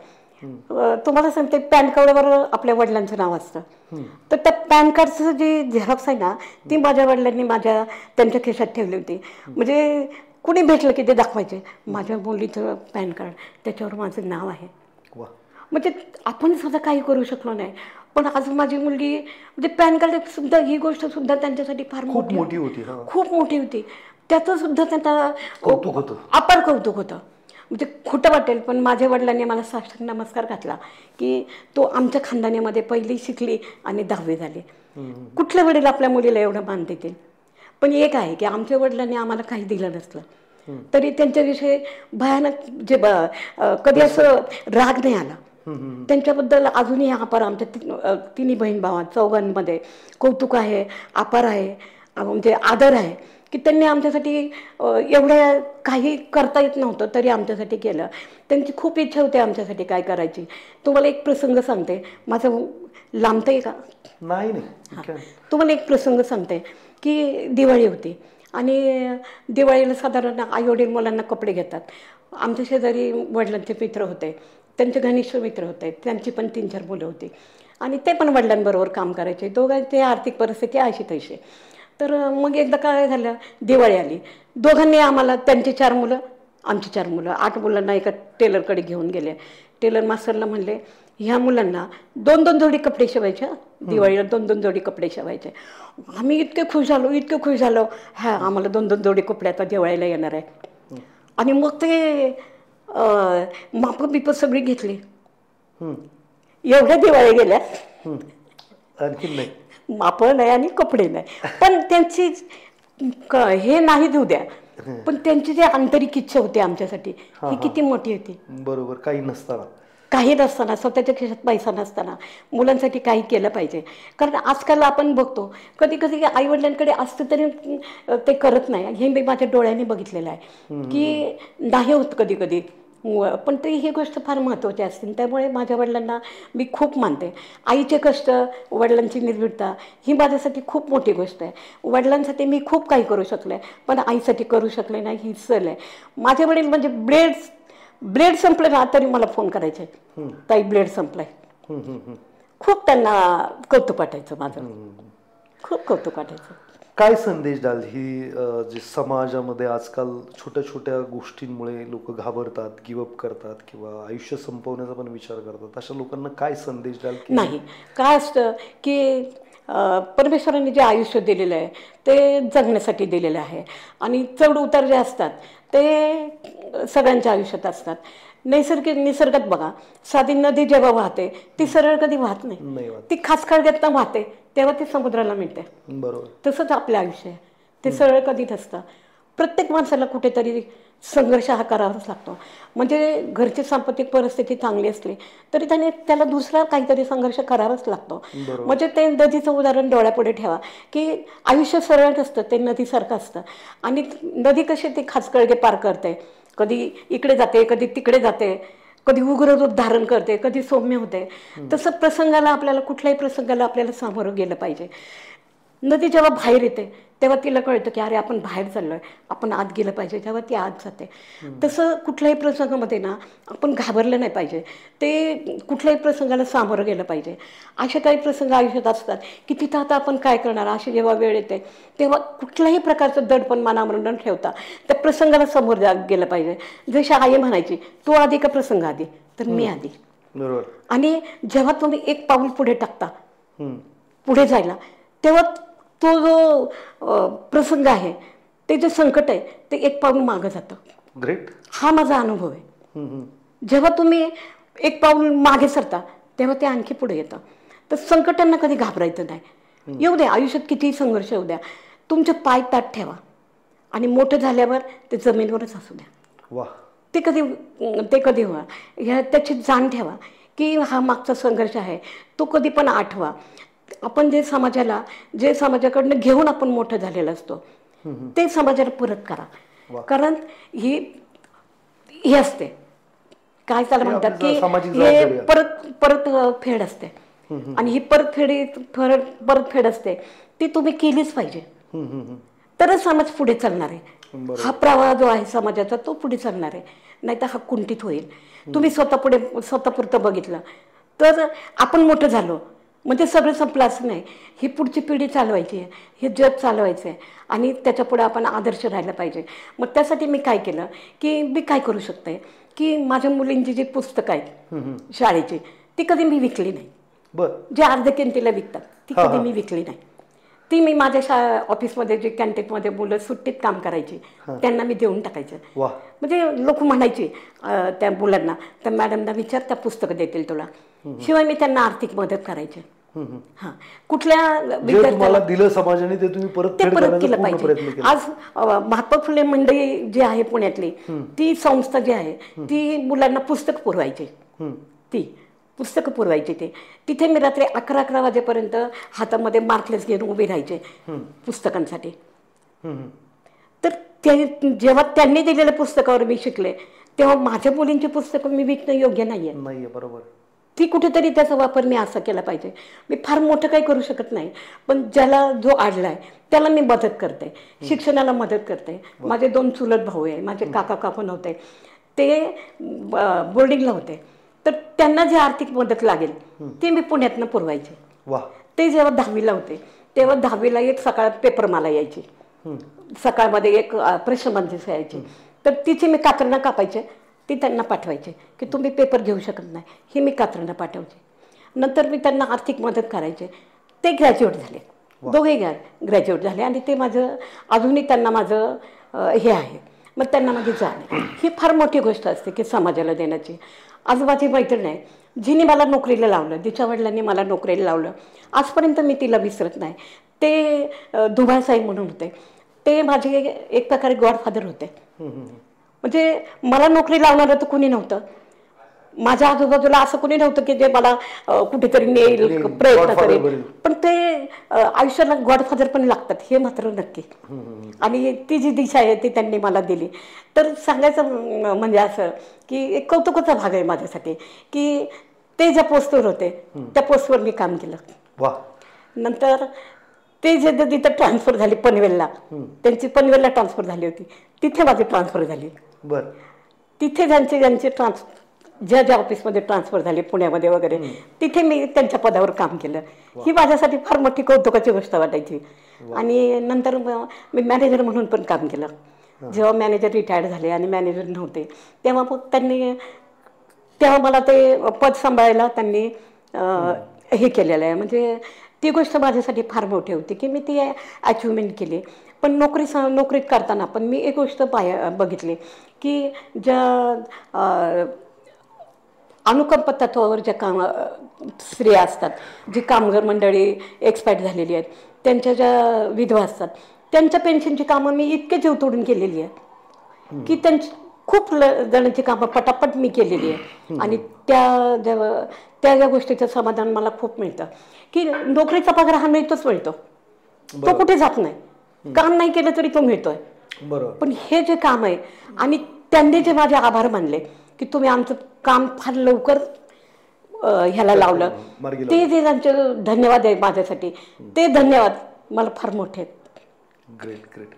तुम्हाला सांगते, पॅन कार्डवर आपल्या वडिलांचं नाव असतं, तर त्या पॅन कार्डचं जी झेरॉक्स आहे ना, ती माझ्या वडिलांनी त्यांच्या खिशात ठेवली होती. म्हणजे कुणी भेटलं की ते दाखवायचे, माझ्या मुलीचं पॅन कार्ड, त्याच्यावर माझं नाव आहे. म्हणजे आपण सुद्धा काही करू शकलो नाही, पण आज माझी मुलगी म्हणजे पॅन कार्ड सुद्धा, ही गोष्ट सुद्धा त्यांच्यासाठी फार मोठी होती, खूप मोठी होती. त्याचं सुद्धा त्यांना अपार कौतुक होतं. म्हणजे खोटं वाटेल पण माझ्या वडिलांनी मला साष्टांग नमस्कार घातला की तो आमच्या खानदानामध्ये पहिली शिकली आणि 10वी झाली. कुठले वडील आपल्या मुलीला एवढं मान देतील? पण एक आहे की आमच्या वडिलांनी आम्हाला काही दिलं नसलं तरी त्यांच्याविषयी भयानक जे कधी असं राग नाही आला. त्यांच्याबद्दल अजूनही अपार आमच्या तिन्ही बहीण भावात चौघांमध्ये कौतुक आहे, अपार आहे, म्हणजे आदर आहे की त्यांनी आमच्यासाठी एवढ्या काही करता येत नव्हतं तरी आमच्यासाठी केलं. त्यांची खूप इच्छा होती आमच्यासाठी काय करायची. तुम्हाला एक प्रसंग सांगते, माझं लांबतंय का? नाही. तुम्हाला एक प्रसंग सांगते की दिवाळी होती आणि दिवाळीला साधारण आई-वडील मुलांना कपडे घेतात. आमच्या शेजारी वडिलांचे मित्र होते, त्यांचे घनिष्ठ मित्र होते, त्यांची पण 3-4 मुलं होती आणि ते पण वडिलांबरोबर काम करायचे. दोघांची आर्थिक परिस्थिती अशी तशी. तर मग एकदा काय झालं, दिवाळी आली. दोघांनी आम्हाला, त्यांची 4 मुलं, आमची 4 मुलं, 8 मुलांना एका टेलरकडे घेऊन गेले. टेलर मास्तरला म्हणले, ह्या मुलांना 2-2 जोडी कपडे शिवायचे, दिवाळीला 2-2 जोडी कपडे शिवायचे. आम्ही इतके खुश झालो, हा आम्हाला 2-2 जोडी कपडे आता दिवाळीला येणार आहे. आणि मग ते मापं बिपं सगळी घेतली. एवढ्या दिवाळी गेल्या, आणखीन नाही, मापं नाही आणि कपडे नाही. पण त्यांची हे नाही देऊ द्या, पण त्यांची जी आंतरिक इच्छा होती आमच्यासाठी, ही किती मोठी होती. बरोबर. काही नसताना, स्वतःच्या खिशात पैसा नसताना मुलांसाठी काही केलं पाहिजे. कारण आजकाल आपण बघतो, कधी कधी आईवडिलांकडे असतं तरी ते करत नाही. हे मी माझ्या डोळ्याने बघितलेलं आहे की नाही होत कधी कधी. पण तरी ही गोष्ट फार महत्त्वाची असते. त्यामुळे माझ्या वडिलांना मी खूप मानते. आईचे कष्ट, वडिलांची निर्भीडता ही माझ्यासाठी खूप मोठी गोष्ट आहे. वडिलांसाठी मी खूप काही करू शकले, पण आईसाठी करू शकले नाही, ही सल आहे. माझे वडील म्हणजे ब्लेड संपलं ना तरी मला फोन करायचे, ताई ब्लेड संपलाय. खूप त्यांना कौतुक वाटायचं, माझं खूप कौतुक वाटायचं. काय संदेश द्याल ही जी समाजामध्ये आजकाल छोट्या छोट्या गोष्टींमुळे लोक घाबरतात, गिवअप करतात किंवा आयुष्य संपवण्याचा पण विचार करतात, अशा लोकांना काय संदेश द्याल? नाही, काय असतं की परमेश्वराने जे आयुष्य दिलेलं आहे ते जगण्यासाठी दिलेलं आहे. आणि चढ उतार जे असतात ते सगळ्यांच्या आयुष्यात असतात. निसर्गात बघा, साधी नदी जेव्हा वाहते ती सरळ कधी वाहत नाही, ती खाचखळग्यातनं वाहते तेव्हा ती समुद्राला मिळते. बरोबर. तसंच आपलं आयुष्य आहे, ते सरळ कधी नसतं. प्रत्येक माणसाला कुठेतरी संघर्ष हा करावाच लागतो. म्हणजे घरची सांपत्तिक परिस्थिती चांगली असली तरी त्याला दुसरा काहीतरी संघर्ष करावाच लागतो. म्हणजे ते नदीचं उदाहरण डोळ्यापुढे ठेवा की आयुष्य सरळ नसतं, ते नदीसारखं असतं. आणि नदी कशी ती खाचखळगे पार करते, कधी इकडे जाते, कधी तिकडे जाते, कधी उग्र रूप धारण करते, कधी सौम्य होते. तसं कुठल्याही प्रसंगाला आपल्याला सामोरं गेलं पाहिजे. नदी जेव्हा बाहेर येते तेव्हा तिला कळतं की अरे आपण बाहेर चाललोय, आपण आत गेलं पाहिजे, तेव्हा ती आत जाते. तसं कुठल्याही प्रसंगामध्ये ना आपण घाबरलं नाही पाहिजे, ते कुठल्याही प्रसंगाला सामोरं गेलं पाहिजे. असे काही प्रसंग आयुष्यात असतात की तिथं आता आपण काय करणार, अशी जेव्हा वेळ येते तेव्हा कुठल्याही प्रकारचं दडपण मनावर न ठेवता त्या प्रसंगाला समोर गेलं पाहिजे. जशी आई म्हणायची, तू आधी का प्रसंग आधी, तर मी आधी. बरोबर. आणि जेव्हा तुम्ही एक पाऊल पुढे टाकता पुढे जायला, तेव्हा तो जो प्रसंग आहे, ते जे संकट आहे ते एक पाऊल मागं जातं. ग्रेट. हा माझा अनुभव आहे. जेव्हा तुम्ही एक पाऊल मागे सरता तेव्हा ते आणखी पुढे येतं. तर संकटांना कधी घाबरायचं नाही. येऊ द्या, आयुष्यात कितीही संघर्ष येऊ द्या, तुमचे पाय ताठ ठेवा आणि मोठं झाल्यावर ते जमिनीवरच असू द्या. ते कधी व्हा, त्याची जाण ठेवा की हा मागचा संघर्ष आहे तो कधी पण आठवा. आपण जे समाजाकडनं घेऊन आपण मोठं झालेलं असतो ते समाजाला परत करा. कारण ही असते काय त्याला म्हणतात की हे परत फेड असते. आणि ही परतफेड असते ती तुम्ही केलीच पाहिजे, तरच समाज पुढे चालणार आहे. हा प्रवाह जो आहे समाजाचा तो पुढे चालणार आहे, नाही तर हा कुंठित होईल. तुम्ही स्वतःपुरतं बघितलं तर आपण मोठं झालो म्हणजे सगळं संपलं असं नाही. ही पुढची पिढी चालवायची आहे, हे जग चालवायचं आहे आणि त्याच्या पुढे आपण आदर्श राहायला पाहिजे. मग त्यासाठी मी काय केलं की मी काय करू शकते की माझ्या मुलींची जी पुस्तकं आहेत शाळेची ती कधी मी विकली नाही. जे अर्ध्या किमतीला विकतात ती कधी मी विकली नाही. ती मी माझ्या ऑफिसमध्ये जे कॅन्टीनमध्ये मुलं सुट्टीत काम करायची त्यांना मी देऊन टाकायचं. म्हणजे लोक म्हणायचे त्या मुलांना, त्या मॅडमना विचार, त्या पुस्तकं देतील तुला. शिवाय मी त्यांना आर्थिक मदत करायचे. कुठल्या विद्यार्थ्याला दिलं समाजाने ते तुम्ही परत केलं पाहिजे. आज महात्मा फुले मंडई जी आहे पुण्यातली, ती संस्था जी आहे ती मुलांना पुस्तक पुरवायची. पुस्तकं पुरवायची. तिथे मी रात्री 11 वाजेपर्यंत हातामध्ये मार्कलेस घेऊन उभे राहायचे पुस्तकांसाठी. तर जेव्हा त्यांनी दिलेल्या पुस्तकावर मी शिकले तेव्हा माझ्या मुलींची पुस्तकं मी विकणं योग्य नाहीये. बरोबर. ती कुठेतरी त्याचा वापर मी असा केला पाहिजे. मी फार मोठं काही करू शकत नाही, पण ज्याला जो आडलाय त्याला मी मदत करते, शिक्षणाला मदत करते. माझे 2 चुलत भाऊ आहे, माझे काका नव्हते, ते बोर्डिंगला होते. तर त्यांना जी आर्थिक मदत लागेल ती मी पुण्यातनं पुरवायचे. वा. ते जेव्हा 10वीला होते तेव्हा 10वीला एक सकाळ पेपर मला यायची, सकाळमध्ये एक प्रश्नमंजुषा यायची, तर तिची मी कात्रणं कापायचे, ती त्यांना पाठवायचे की तुम्ही पेपर घेऊ शकत नाही, ही मी कात्रणं पाठवायचे. नंतर मी त्यांना आर्थिक मदत करायचे. ते ग्रॅज्युएट झाले, दोघे ग्रॅज्युएट झाले आणि ते माझं अजूनही त्यांना माझं हे आहे. मग त्यांना माझी जाण ही फार मोठी गोष्ट असते की समाजाला देण्याची. आज माझी मैत्रीण आहे जिने मला नोकरीला लावलं, तिच्या वडिलांनी मला नोकरीला लावलं, आजपर्यंत मी तिला विसरत नाही. ते दुभाळ साहेब म्हणून होते, ते माझे एक प्रकारे गॉडफादर होते. म्हणजे मला नोकरी लावणारं तर कुणी नव्हतं, माझ्या आजूबाजूला असं कुणी नव्हतं की जे मला कुठेतरी नेईल, प्रयत्न करेल, पण ते आयुष्याला गॉडफादर पण लागतात हे मात्र नक्की. आणि ती जी दिशा आहे ती त्यांनी मला दिली. तर सांगायचं म्हणजे असं की एक कौतुकाचा भाग आहे माझ्यासाठी की ते ज्या पोस्टवर होते त्या पोस्टवर मी काम केलं. नंतर ते जे तिथं ट्रान्सफर झाली पनवेलला, त्यांची पनवेलला ट्रान्सफर झाली होती, तिथे माझी ट्रान्सफर झाली. बरं. तिथे ज्यांचे ज्या ज्या ऑफिसमध्ये ट्रान्सफर झाले पुण्यामध्ये वगैरे, तिथे मी त्यांच्या पदावर काम केलं. ही माझ्यासाठी फार मोठी कौतुकाची गोष्ट वाटायची. आणि नंतर मी मॅनेजर म्हणून पण काम केलं. जेव्हा मॅनेजर रिटायर्ड झाले आणि मॅनेजर नव्हते तेव्हा मग तेव्हा मला ते पद सांभाळायला त्यांनी हे केलेलं आहे. म्हणजे ती गोष्ट माझ्यासाठी फार मोठी होती की मी ती अचिव्हमेंट केली. पण नोकरीत करताना पण मी एक गोष्ट बघितली की ज्या अनुकंप तत्वावर ज्या स्त्रिया असतात, जी कामगार मंडळी एक्सपायर झालेली आहेत, त्यांच्या ज्या विधवा असतात, त्यांच्या पेन्शनची कामं मी इतके जीव तोडून केलेली आहे की त्यांची खूप जणांची कामं पटापट मी केलेली आहे. आणि त्या ज्या गोष्टीचं समाधान मला खूप मिळतं की नोकरीचा पगार हा मिळतो, तो कुठे जात नाही, काम नाही केलं तरी तो मिळतोय. बरोबर. पण हे जे काम आहे आणि त्यांनी जे माझे आभार मानले की तुम्ही आमचं काम फार लवकर ह्याला लावलं, ते जे त्यांचे धन्यवाद आहे माझ्यासाठी, ते धन्यवाद मला फार मोठे आहेत. ग्रेट.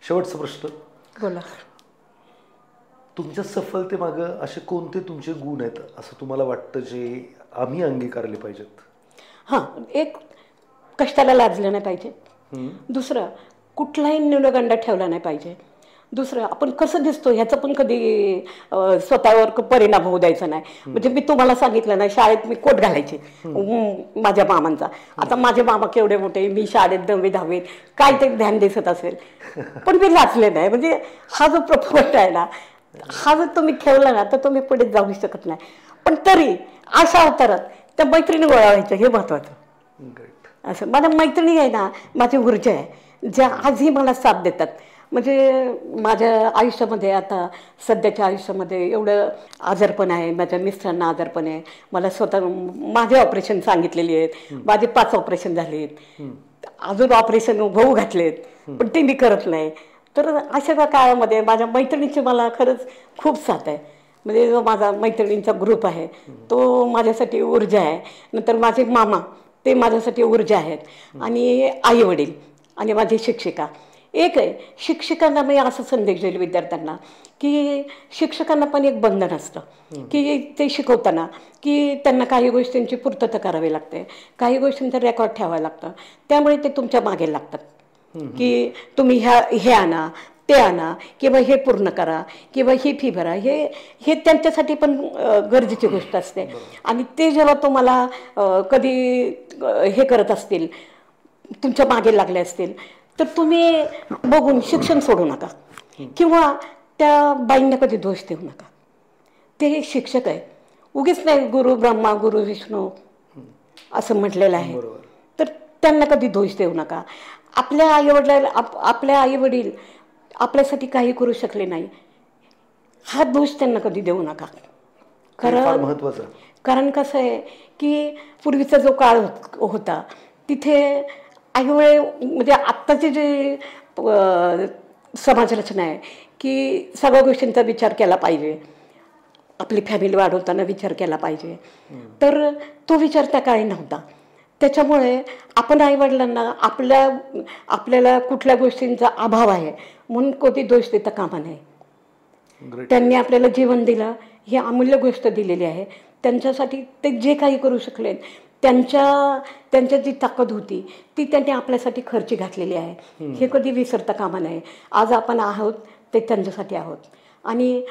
शेवटचा प्रश्न, बोला. तुमच्या सफलतेमागं असे कोणते तुमचे गुण आहेत असं तुम्हाला वाटतं जे आम्ही अंगीकारले पाहिजेत? हां, एक कष्टाला लाजलं नाही पाहिजे. दुसरं कुठलाही न्यूनगंड ठेवला नाही पाहिजे. दुसरं आपण कसं दिसतो ह्याचा पण कधी स्वतःवर परिणाम होऊ द्यायचा नाही. म्हणजे मी तुम्हाला सांगितलं नाही, शाळेत मी कोट घालायचे माझ्या मामांचा. आता माझे मामा केवढे मोठे, मी शाळेत 9वी-10वीत काय ते ध्यान दिसत असेल, पण मी लाचले नाही. म्हणजे हा जो प्रपोज आहे ना, हा जर तुम्ही ठेवला ना तर तुम्ही पुढे जाऊ शकत नाही. पण तरी अशा अवतारात त्या मैत्रिणी गोळा व्हायच्या हे महत्वाचं. असं माझ्या मैत्रिणी आहे ना, माझी ऊर्जा आहे, ज्या आजही मला साथ देतात. म्हणजे माझ्या आयुष्यामध्ये आता सध्याच्या आयुष्यामध्ये एवढं आजारपण आहे, माझ्या मिस्टरांना आजारपण आहे, मला स्वतः माझे ऑपरेशन सांगितलेली आहेत, माझे 5 ऑपरेशन झाले आहेत, अजून ऑपरेशन होऊ घातलेत, पण ते मी करत नाही. तर अशा काळामध्ये माझ्या मैत्रिणीची मला खरंच खूप साथ आहे. म्हणजे जो माझा मैत्रिणींचा ग्रुप आहे तो माझ्यासाठी ऊर्जा आहे. नंतर माझे मामा ते माझ्यासाठी ऊर्जा आहेत. आणि आई वडील आणि माझी शिक्षिका. एक आहे, शिक्षकांना मी असा संदेश देईल विद्यार्थ्यांना की शिक्षकांना पण एक बंधन असतं की ते शिकवताना की त्यांना काही गोष्टींची पूर्तता करावी लागते, काही गोष्टींचं रेकॉर्ड ठेवावं लागतं. त्यामुळे ते तुमच्या मागे लागतात की तुम्ही हे आणा, ते आणा, किंवा हे पूर्ण करा, किंवा ही फी भरा. हे त्यांच्यासाठी पण गरजेची गोष्ट असते. आणि ते जेव्हा तुम्हाला कधी हे करत असतील, तुमच्या मागे लागले असतील, तर तुम्ही बघून शिक्षण सोडू नका किंवा त्या बाईंना कधी दोष देऊ नका. ते शिक्षक आहे, उगीच नाही गुरु ब्रह्मा गुरु विष्णू असं म्हटलेलं आहे, तर त्यांना कधी दोष देऊ नका. आपल्या आईवडील आपल्यासाठी काही करू शकले नाही हा दोष त्यांना कधी देऊ नका. कारण कसं आहे की पूर्वीचा जो काळ होता तिथे आईवडील म्हणजे आत्ताची जी समाजरचना आहे की सगळ्या गोष्टींचा विचार केला पाहिजे, आपली फॅमिली वाढवताना विचार केला पाहिजे, तर तो विचार त्या काळी नव्हता. त्याच्यामुळे आपण आईवडिलांना आपल्याला कुठल्या गोष्टींचा अभाव आहे म्हणून कोणी दोष देता कामा नये. त्यांनी आपल्याला जीवन दिलं, ही अमूल्य गोष्ट दिलेली आहे, त्यांच्यासाठी ते जे काही करू शकले, त्यांच्या जी ताकद होती ती त्यांनी आपल्यासाठी खर्ची घातलेली आहे. हे कधी विसरता कामा नये. आज आपण आहोत ते त्यांच्यासाठी आहोत. आणि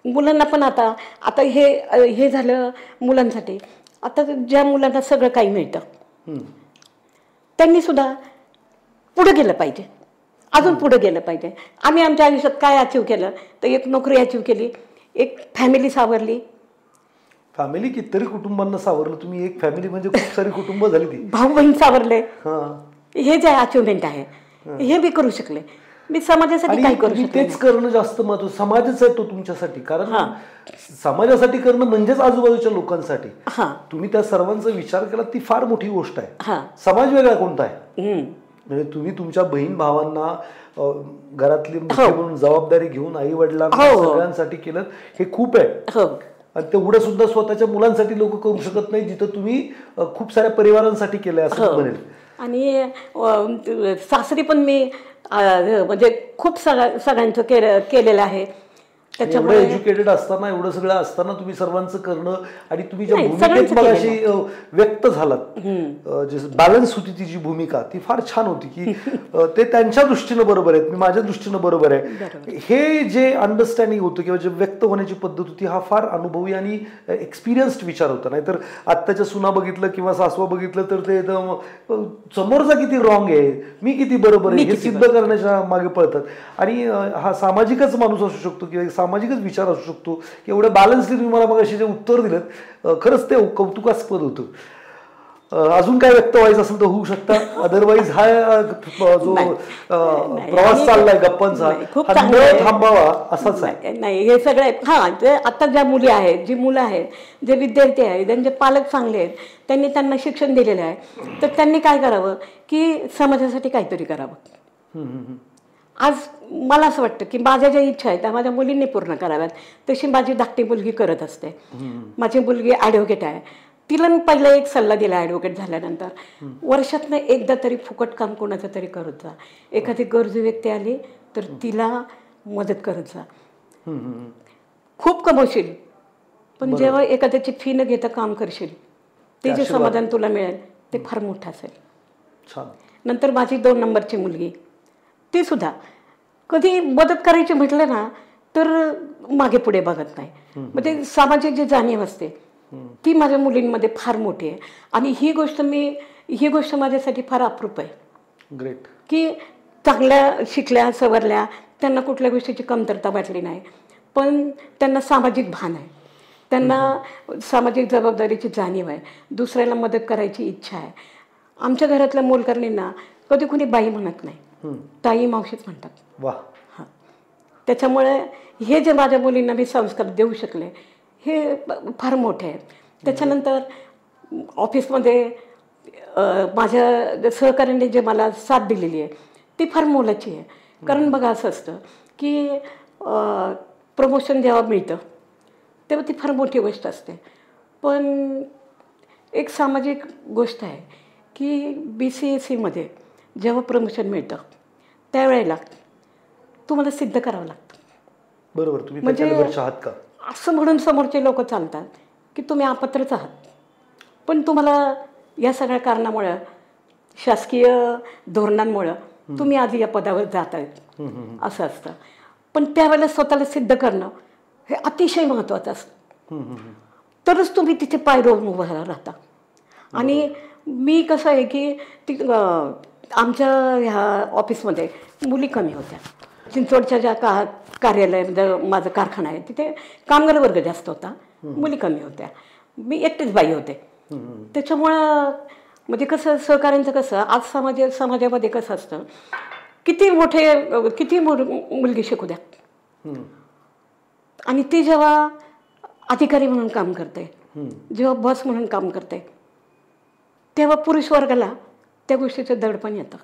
मुलांना पण आता हे झालं मुलांसाठी. आता ज्या मुलांना सगळं काही मिळतं त्यांनी सुद्धा पुढे गेलं पाहिजे, अजून पुढे गेलं पाहिजे. आम्ही आमच्या आयुष्यात काय अचीव केलं तर एक नोकरी अचीव केली, एक फॅमिली सावरली. फॅमिली कितीतरी कुटुंबांना सावरलं तुम्ही. एक फॅमिली म्हणजे खूप सारी कुटुंब झाली ती. भाऊ बहीण सावरले. हे जे अचिव्हमेंट आहे हे मी करू शकले. मी समाजासाठी काय करू शकले. तेच करणं जास्त महत्त्वाचं. समाजच आहे तो तुमच्यासाठी. कारण समाजासाठी करणं म्हणजेच आजूबाजूच्या लोकांसाठी. तुम्ही त्या सर्वांचा विचार केला ती फार मोठी गोष्ट आहे. समाज वेगळा कोणता आहे. म्हणजे तुम्ही तुमच्या बहीण भावांना घरातली म्हणून जबाबदारी घेऊन आई वडिलांना सगळ्यांसाठी केलं हे खूप आहे. आणि तेवढं सुद्धा स्वतःच्या मुलांसाठी लोक करू शकत नाही जिथं तुम्ही खूप साऱ्या परिवारांसाठी केलंय असं म्हणेल. आणि सासरी पण मी म्हणजे खूप सगळ्यांचं केलेलं आहे. एवढं एज्युकेटेड असताना, एवढं सगळं असताना तुम्ही सर्वांचं करणं आणि तुम्ही ज्या भूमिकेत मगाशी व्यक्त झालात, जे बॅलन्स होती ती जी भूमिका ती फार छान होती की ते त्यांच्या दृष्टीनं बरोबर आहेत, मी माझ्या दृष्टीनं बरोबर आहे. हे जे अंडरस्टँडिंग होतं किंवा जे व्यक्त होण्याची पद्धत होती हा फार अनुभवी आणि एक्सपिरियन्स्ड विचार होता. नाहीतर आत्ताच्या सुना बघितलं किंवा सासवा बघितलं तर ते समोरचा किती रॉंग आहे, मी किती बरोबर आहे हे सिद्ध करण्याच्या मागे पळतात. आणि हा सामाजिकच माणूस असू शकतो किंवा सामाजिकच विचार असू शकतो की एवढं बॅलन्सली तुम्ही मला मग असे जे उत्तर दिलं खरंच ते कौतुकास्पद होतं. अजून काय व्यक्त व्हायचं असेल तर होऊ शकतं. अदरवाईज हा जो प्रवास चाललाय गप्पांचा थांबावा असाच आहे. नाही हे सगळं ते आता ज्या मुली आहेत, जी मुलं आहेत, जे विद्यार्थी आहेत, ज्यांचे पालक चांगले आहेत, त्यांना शिक्षण दिलेलं आहे, तर त्यांनी काय करावं की समाजासाठी काहीतरी करावं. आज मला असं वाटतं की माझ्या ज्या इच्छा आहेत त्या माझ्या मुलींनी पूर्ण कराव्यात. तशी माझी धाकटी मुलगी करत असते. माझी मुलगी ॲडव्होकेट आहे. तिला मी पहिला एक सल्ला दिला ॲडव्होकेट झाल्यानंतर, वर्षातनं एकदा तरी फुकट काम कोणाचं तरी करत जा. एखादी गरजू व्यक्ती आली तर तिला मदत करत जा. खूप कमवशील पण जेव्हा एखाद्याची फी न घेता काम करशील ते जे समाधान तुला मिळेल ते फार मोठं असेल. नंतर माझी 2 नंबरची मुलगी, ती सुद्धा कधी मदत करायची म्हटलं ना तर मागे पुढे बघत नाही. म्हणजे सामाजिक जी जाणीव असते ती माझ्या मुलींमध्ये फार मोठी आहे. आणि ही गोष्ट माझ्यासाठी फार अप्रूप आहे. ग्रेट. की चांगल्या शिकल्या सवरल्या, त्यांना कुठल्या गोष्टीची कमतरता वाटली नाही, पण त्यांना सामाजिक भान आहे, त्यांना सामाजिक जबाबदारीची जाणीव आहे, दुसऱ्याला मदत करायची इच्छा आहे. आमच्या घरातल्या मोलकरणींना कधी कुणी बाई म्हणत नाही, ताई मावशीच म्हणतात. वा. त्याच्यामुळे हे जे माझ्या मुलींना मी संस्कार देऊ शकले हे फार मोठे आहेत. त्याच्यानंतर ऑफिसमध्ये माझ्या सहकाऱ्यांनी जे मला साथ दिलेली आहे ती फार मोलाची आहे. कारण बघा असं असतं की प्रमोशन जेव्हा मिळतं तेव्हा ती फार मोठी गोष्ट असते. पण एक सामाजिक गोष्ट आहे की BCSEमध्ये जेव्हा प्रमोशन मिळतं त्यावेळेला तुम्हाला सिद्ध करावं लागतं. बरोबर. तुम्ही म्हणजे आहात का असं म्हणून समोरचे लोक चालतात की तुम्ही अपात्रच आहात, पण तुम्हाला या सगळ्या कारणामुळं, शासकीय धोरणांमुळं तुम्ही आज या पदावर जात आहेत असं असतं. पण त्यावेळेला स्वतःला सिद्ध करणं हे अतिशय महत्त्वाचं असतं. तरच तुम्ही तिथे पाय रोवून उभं राहता. आणि मी कसं आहे की आमच्या ह्या ऑफिसमध्ये मुली कमी होत्या. चिंचवडच्या ज्या कार्यालयामध्ये माझं कारखाना आहे तिथे कामगार वर्ग जास्त होता, मुली कमी होत्या, मी एकटीच बाई होते. त्याच्यामुळं म्हणजे कसं सहकार्यांचं कसं आज समाजामध्ये कसं असतं, किती मुलगी शिकू द्या आणि ती जेव्हा अधिकारी म्हणून काम करते, जेव्हा बॉस म्हणून काम करते, तेव्हा पुरुष वर्गाला त्या गोष्टीचं दडपण येतं.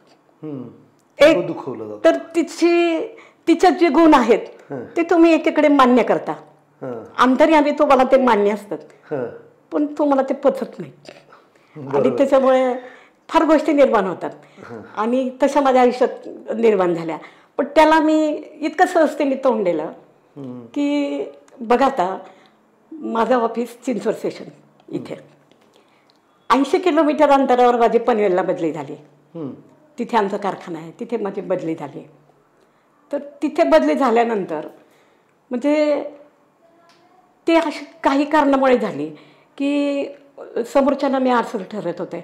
तर तिच्यात जे गुण आहेत ते तुम्ही एकीकडे मान्य करता, आंतरी आम्ही तुम्हाला ते मान्य असतात, पण तुम्हाला ते पचत नाही. आणि त्याच्यामुळे फार गोष्टी निर्माण होतात. आणि तशा माझ्या आयुष्यात निर्माण झाल्या. पण त्याला मी इतकं सहजतेने तोंड दिलं की बघा आता माझं ऑफिस चिंचवड स्टेशन इथे 80 किलोमीटर अंतरावर माझी पनवेलला बदली झाली. तिथे आमचा कारखाना आहे, तिथे माझी बदली झाली. तर तिथे बदली झाल्यानंतर म्हणजे ते अशी काही कारणामुळे झाली की समोरच्याला मी आरसूल ठरत होते.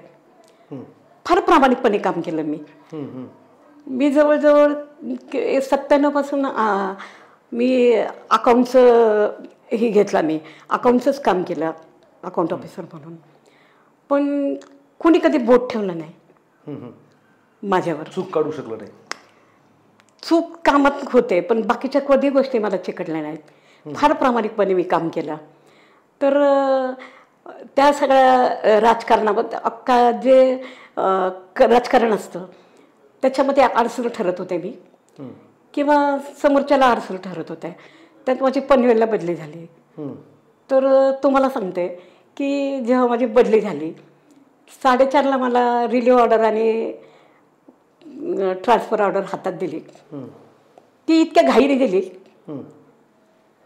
फार प्रामाणिकपणे काम केलं मी जवळजवळ 97 पासून मी अकाउंटचं हे घेतला. मी अकाउंटचंच काम केलं अकाउंट ऑफिसर म्हणून. पण कुणी कधी बोट ठेवलं नाही माझ्यावर. चूक काढू शकलो नाही. चूक कामात होते पण बाकीच्या कधी गोष्टी मला चिकटल्या नाहीत. फार प्रामाणिकपणे मी काम केलं. तर त्या सगळ्या राजकारणाबद्दल अख्खा जे राजकारण असतं त्याच्यामध्ये आरसूल ठरत होते मी किंवा समोरच्याला आरसूल ठरत होते. त्यात माझी पनवेलला बदली झाली. तर तुम्हाला सांगते की जेव्हा माझी बदली झाली 4:30ला मला रिलीव ऑर्डर आणि ट्रान्सफर ऑर्डर हातात दिली. ती इतक्या घाईने दिली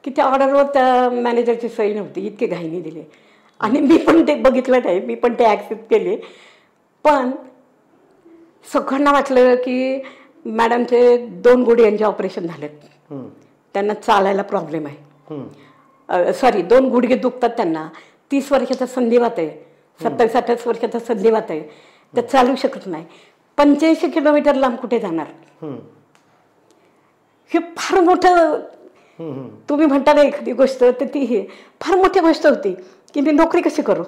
की त्या ऑर्डरवर त्या मॅनेजरची सही नव्हती. इतके घाईने दिले आणि मी पण ते बघितलं नाही. मी पण ते ॲक्सेप्ट केले. पण सगळ्यांना वाटलं की मॅडमचे 2 गुडघ्यांचे ऑपरेशन झालेत, त्यांना चालायला प्रॉब्लेम आहे. सॉरी 2 गुडघे दुखतात त्यांना. 30 वर्षाचा संधिवात आहे, 27-28 वर्षाचा संधिवात आहे, त्या चालू शकत नाही. 85 किलोमीटर लांब कुठे जाणार. हे फार मोठं तुम्ही म्हणता ना एखादी गोष्ट तर ती हे फार मोठी गोष्ट होती की मी नोकरी कशी करू.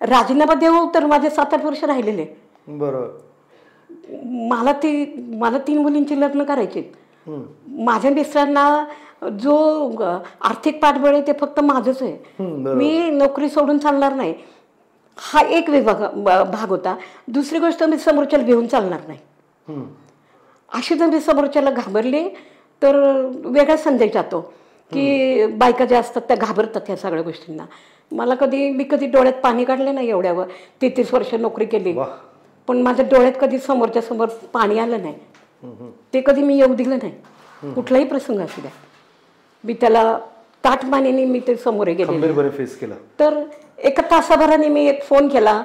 राजीनामा देऊ तर माझे 7-8 वर्ष राहिलेले. बरोबर. मला 3 मुलींची लग्न करायची. माझ्या मिस्टरांना जो आर्थिक पाठबळ आहे ते फक्त माझंच आहे. मी नोकरी सोडून चालणार नाही हा एक भाग होता. दुसरी गोष्ट मी समोरच्याला घेऊन चालणार नाही. अशी जर मी समोरच्याला घाबरली तर वेगळा संदेश जातो की बायका ज्या असतात त्या घाबरतात ह्या सगळ्या गोष्टींना. मी कधी डोळ्यात पाणी काढले नाही. एवढ्यावर 33 वर्ष नोकरी केली पण माझ्या डोळ्यात कधी समोरच्या समोर पाणी आलं नाही. ते कधी मी येऊ दिलं नाही. कुठलाही प्रसंग असू द्या मी त्याला ताठमानेने मी ते समोर गेले. फेस केला. तर 1 तासाभराने मी एक फोन केला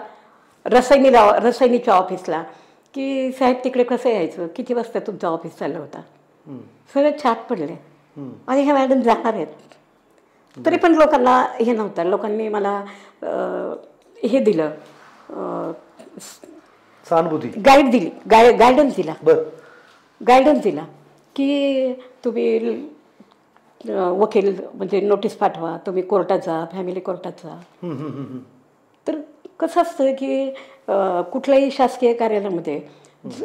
रसायनीच्या ऑफिसला की साहेब तिकडे कसं यायचं, किती वाजता तुमचा ऑफिस चालला होता. सगळे छाट पडले आणि ह्या मॅडम जाणार आहेत. तरी पण लोकांना हे नव्हतं. लोकांनी मला हे दिलं, सहानुभूती, गायडन्स दिला की तुम्ही वकील म्हणजे नोटीस पाठवा, तुम्ही कोर्टात जा, फॅमिली कोर्टात जा. तर कसं असतं की कुठल्याही शासकीय कार्यालयामध्ये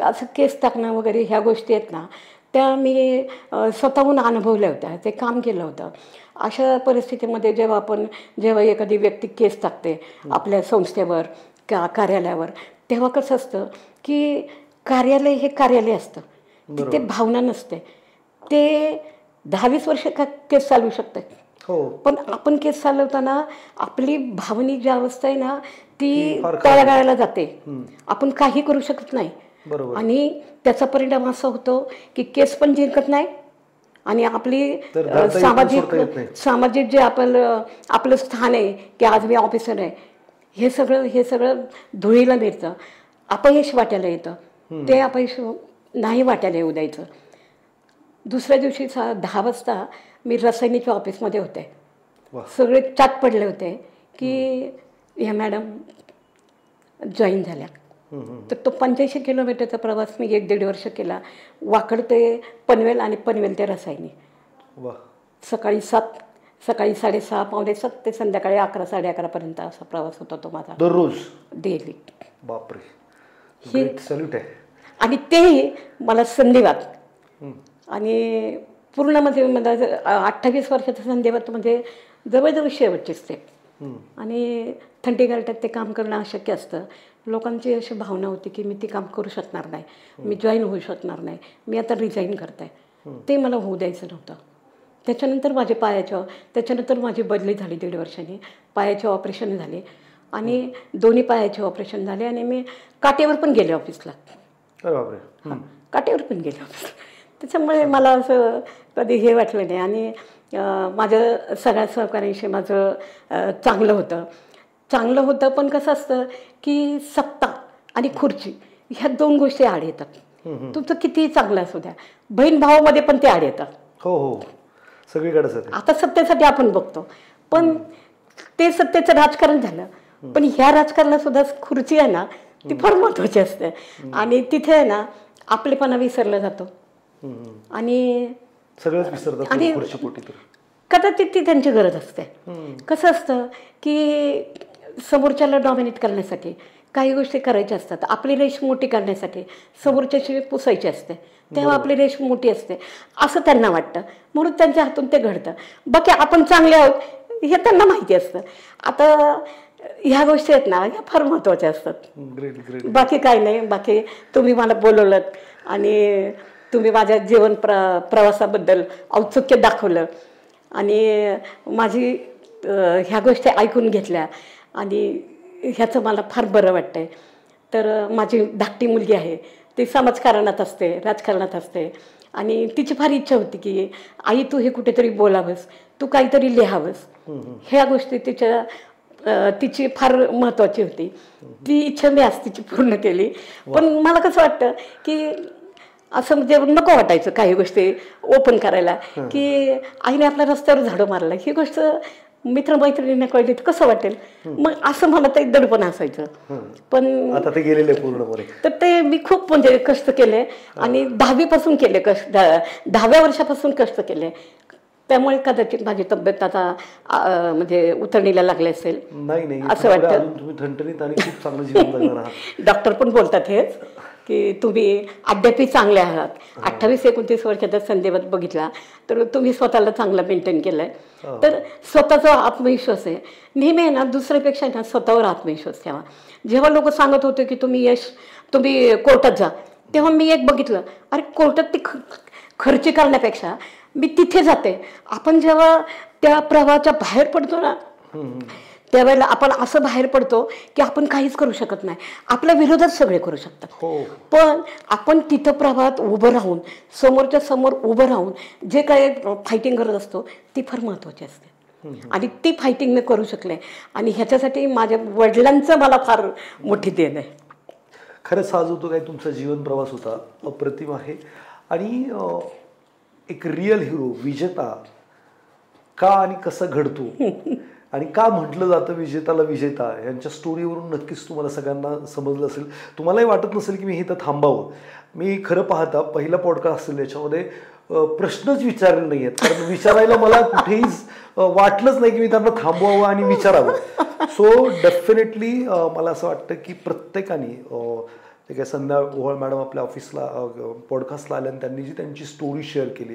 असं केस टाकणं वगैरे ह्या गोष्टी आहेत ना त्या मी स्वतःहून अनुभवल्या होत्या. ते काम केलं होतं. अशा परिस्थितीमध्ये जेव्हा एखादी व्यक्ती केस टाकते आपल्या संस्थेवर कार्यालयावर तेव्हा कसं असतं की कार्यालय हे कार्यालय असतं. तिथे भावना नसते. ते 10-20 वर्ष केस चालवू शकते. पण आपण केस चालवताना आपली भावनिक जी अवस्था आहे ना ती तळागाळाला जाते. आपण काही करू शकत नाही. आणि त्याचा परिणाम असा होतो की केस पण जिंकत नाही आणि आपली सामाजिक जे आपलं स्थान आहे की आज मी ऑफिसर आहे हे सगळं धुळीला मिळतं. अपयश वाटायला येतं. ते अपयश नाही वाटायला येऊ द्यायचं. दुसऱ्या दिवशी 10 वाजता मी रसायनीच्या ऑफिसमध्ये होते. सगळे चाट पडले होते की ह्या मॅडम जॉईन झाल्या. तर तो 85 किलोमीटरचा प्रवास मी 1-1.5 वर्ष केला. वाकड ते पनवेल आणि पनवेल ते रसायनी. सकाळी 6:30 पावणे 7 ते संध्याकाळी 11-11:30 पर्यंत असा प्रवास होता तो माझा दररोज डेली. बापरे, हे सॅल्यूट आहे. आणि तेही मला संधिवात आणि पूर्ण म्हणजे 28 वर्षाचा संधिवात म्हणजे जवळजवळ शेवटचे स्टेप. आणि थंडी गारठ्यात ते काम करणं अशक्य असतं. लोकांची अशी भावना होती की मी ते काम करू शकणार नाही, मी जॉईन होऊ शकणार नाही, मी आता रिझाईन करते. ते मला होऊ द्यायचं नव्हतं. त्याच्यानंतर माझी बदली झाली 1.5 वर्षांनी. पायाचे ऑपरेशन झाले आणि दोन्ही पायाचे ऑपरेशन झाले आणि मी काटेवर पण गेले ऑफिसला. काटेवर पण गेले ऑफिसला. त्याच्यामुळे मला असं कधी हे वाटलं नाही. आणि माझं सगळ्या सहकाऱ्यांशी माझं चांगलं होतं. पण कसं असतं की सत्ता आणि खुर्ची ह्या 2 गोष्टी आड येतात. तुमचं कितीही चांगलं असू द्या, बहीण भावामध्ये पण ते आड येतात. हो हो, सगळीकडेच आहे. आता सत्तेसाठी आपण बघतो, पण ते सत्तेचं राजकारण झालं. पण ह्या राजकारणात सुद्धा खुर्ची आहे ना, ती फार महत्वाची असते. आणि तिथे आहे ना आपलेपणा विसरला जातो आणि सगळंच विसरतात आणि खुर्चीपोटी तर. कदाचित ती त्यांची गरज असते. कसं असतं की समोरच्याला डॉमिनेट करण्यासाठी काही गोष्टी करायच्या असतात. आपली रेष मोठी करण्यासाठी समोरच्याशी पुसायची असते, तेव्हा आपली रेष मोठी असते असं त्यांना वाटतं, म्हणून त्यांच्या हातून ते घडतं. बाकी आपण चांगले आहोत हे त्यांना माहिती असतं. आता ह्या गोष्टी आहेत ना, ह्या फार महत्त्वाच्या असतात. बाकी काही नाही. बाकी तुम्ही मला बोलवलं आणि तुम्ही माझ्या जीवन प्रवासाबद्दल औत्सुक्य दाखवलं आणि माझी ह्या गोष्टी ऐकून घेतल्या आणि ह्याचं मला फार बरं वाटतंय. तर माझी धाकटी मुलगी आहे, ती समाजकारणात असते, राजकारणात असते आणि तिची फार इच्छा होती की आई तू हे कुठेतरी बोलावंस, तू काहीतरी लिहावंस. ह्या गोष्टी तिची फार महत्त्वाची होती. ती इच्छा मी आज तिची पूर्ण केली. पण मला कसं वाटतं की असं म्हणजे नको वाटायचं काही गोष्टी ओपन करायला, की आईने आपल्या रस्त्यावर झाडू मारला ही गोष्ट मित्रमैत्रिणींना कळली तर कसं वाटेल. मग असं मला ते दडपण असायचं. पण आता ते गेलेले पूर्णपणे. तर ते मी खूप म्हणजे कष्ट केले आणि 10वी पासून केले कष्ट, 10व्या वर्षापासून कष्ट केले. त्यामुळे कदाचित माझी तब्येत आता म्हणजे उतरणीला लागली असेल नाही असं वाटतं. तुम्ही ठणठणीत आणि खूप चांगलं जीवन जगणार आहात. डॉक्टर पण बोलतात हेच की तुम्ही अद्यापही चांगले आहात. 28-29 वर्षाचा संदर्भात बघितला तर तुम्ही स्वतःला चांगलं मेंटेन केलंय. तर स्वतःचा आत्मविश्वास आहे नेहमी आहे ना, दुसऱ्यापेक्षा ना स्वतःवर आत्मविश्वास ठेवा. जेव्हा लोक सांगत होते की तुम्ही कोर्टात जा, तेव्हा मी एक बघितलं, अरे कोर्टात ती खर्ची करण्यापेक्षा मी तिथे जाते. आपण जेव्हा त्या प्रवाहाच्या बाहेर पडतो ना, त्यावेळेला आपण असं बाहेर पडतो की आपण काहीच करू शकत नाही, आपल्या विरोधात सगळे करू शकतात. पण आपण तिथं प्रवाहात उभं राहून, समोरच्या समोर उभं राहून जे काही फायटिंग करत असतो ती फार महत्त्वाची असते. आणि ती फायटिंग मी करू शकले आणि ह्याच्यासाठी माझ्या वडिलांचं मला फार मोठी देण आहे. खरंच हा जो तो काही तुमचा जीवन प्रवास होता अप्रतिम आहे. आणि एक रिअल हिरो विजेता का आणि कसा घडतो आणि का म्हटलं जातं विजेताला विजेता, यांच्या स्टोरीवरून नक्कीच तुम्हाला सगळ्यांना समजलं असेल. तुम्हालाही वाटत नसेल की मी इथं थांबावं. मी खरं पाहता पहिला पॉडकास्ट असेल याच्यामध्ये प्रश्नच विचारले नाही आहेत, कारण विचारायला मला कुठेही वाटलंच नाही की मी त्यांना थांबवावं आणि विचारावं. सो डेफिनेटली मला असं वाटतं की प्रत्येकाने ते काय संध्या ओहळ मॅडम आपल्या ऑफिसला पॉडकास्टला आल्या आणि त्यांनी जी त्यांची स्टोरी शेअर केली,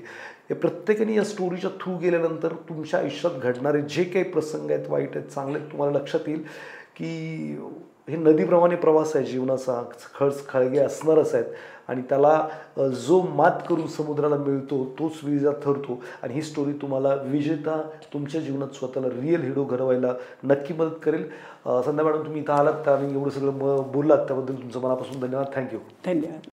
हे प्रत्येकाने या स्टोरीच्या थ्रू गेल्यानंतर तुमच्या आयुष्यात घडणारे जे काही प्रसंग आहेत, वाईट आहेत, चांगले आहेत, तुम्हाला लक्षात येईल की हे नदीप्रमाणे प्रवास आहे जीवनाचा. खळगे असणारच आहेत आणि त्याला जो मात करून समुद्राला मिळतो तोच विजेता ठरतो. आणि ही स्टोरी तुम्हाला विजेता तुमच्या जीवनात स्वतःला रिअल हिरो घडवायला नक्की मदत करेल. संध्या मॅडम तुम्ही इथं आलात आणि एवढं सगळं बोललात त्याबद्दल तुमचं मनापासून धन्यवाद. थँक्यू. धन्यवाद.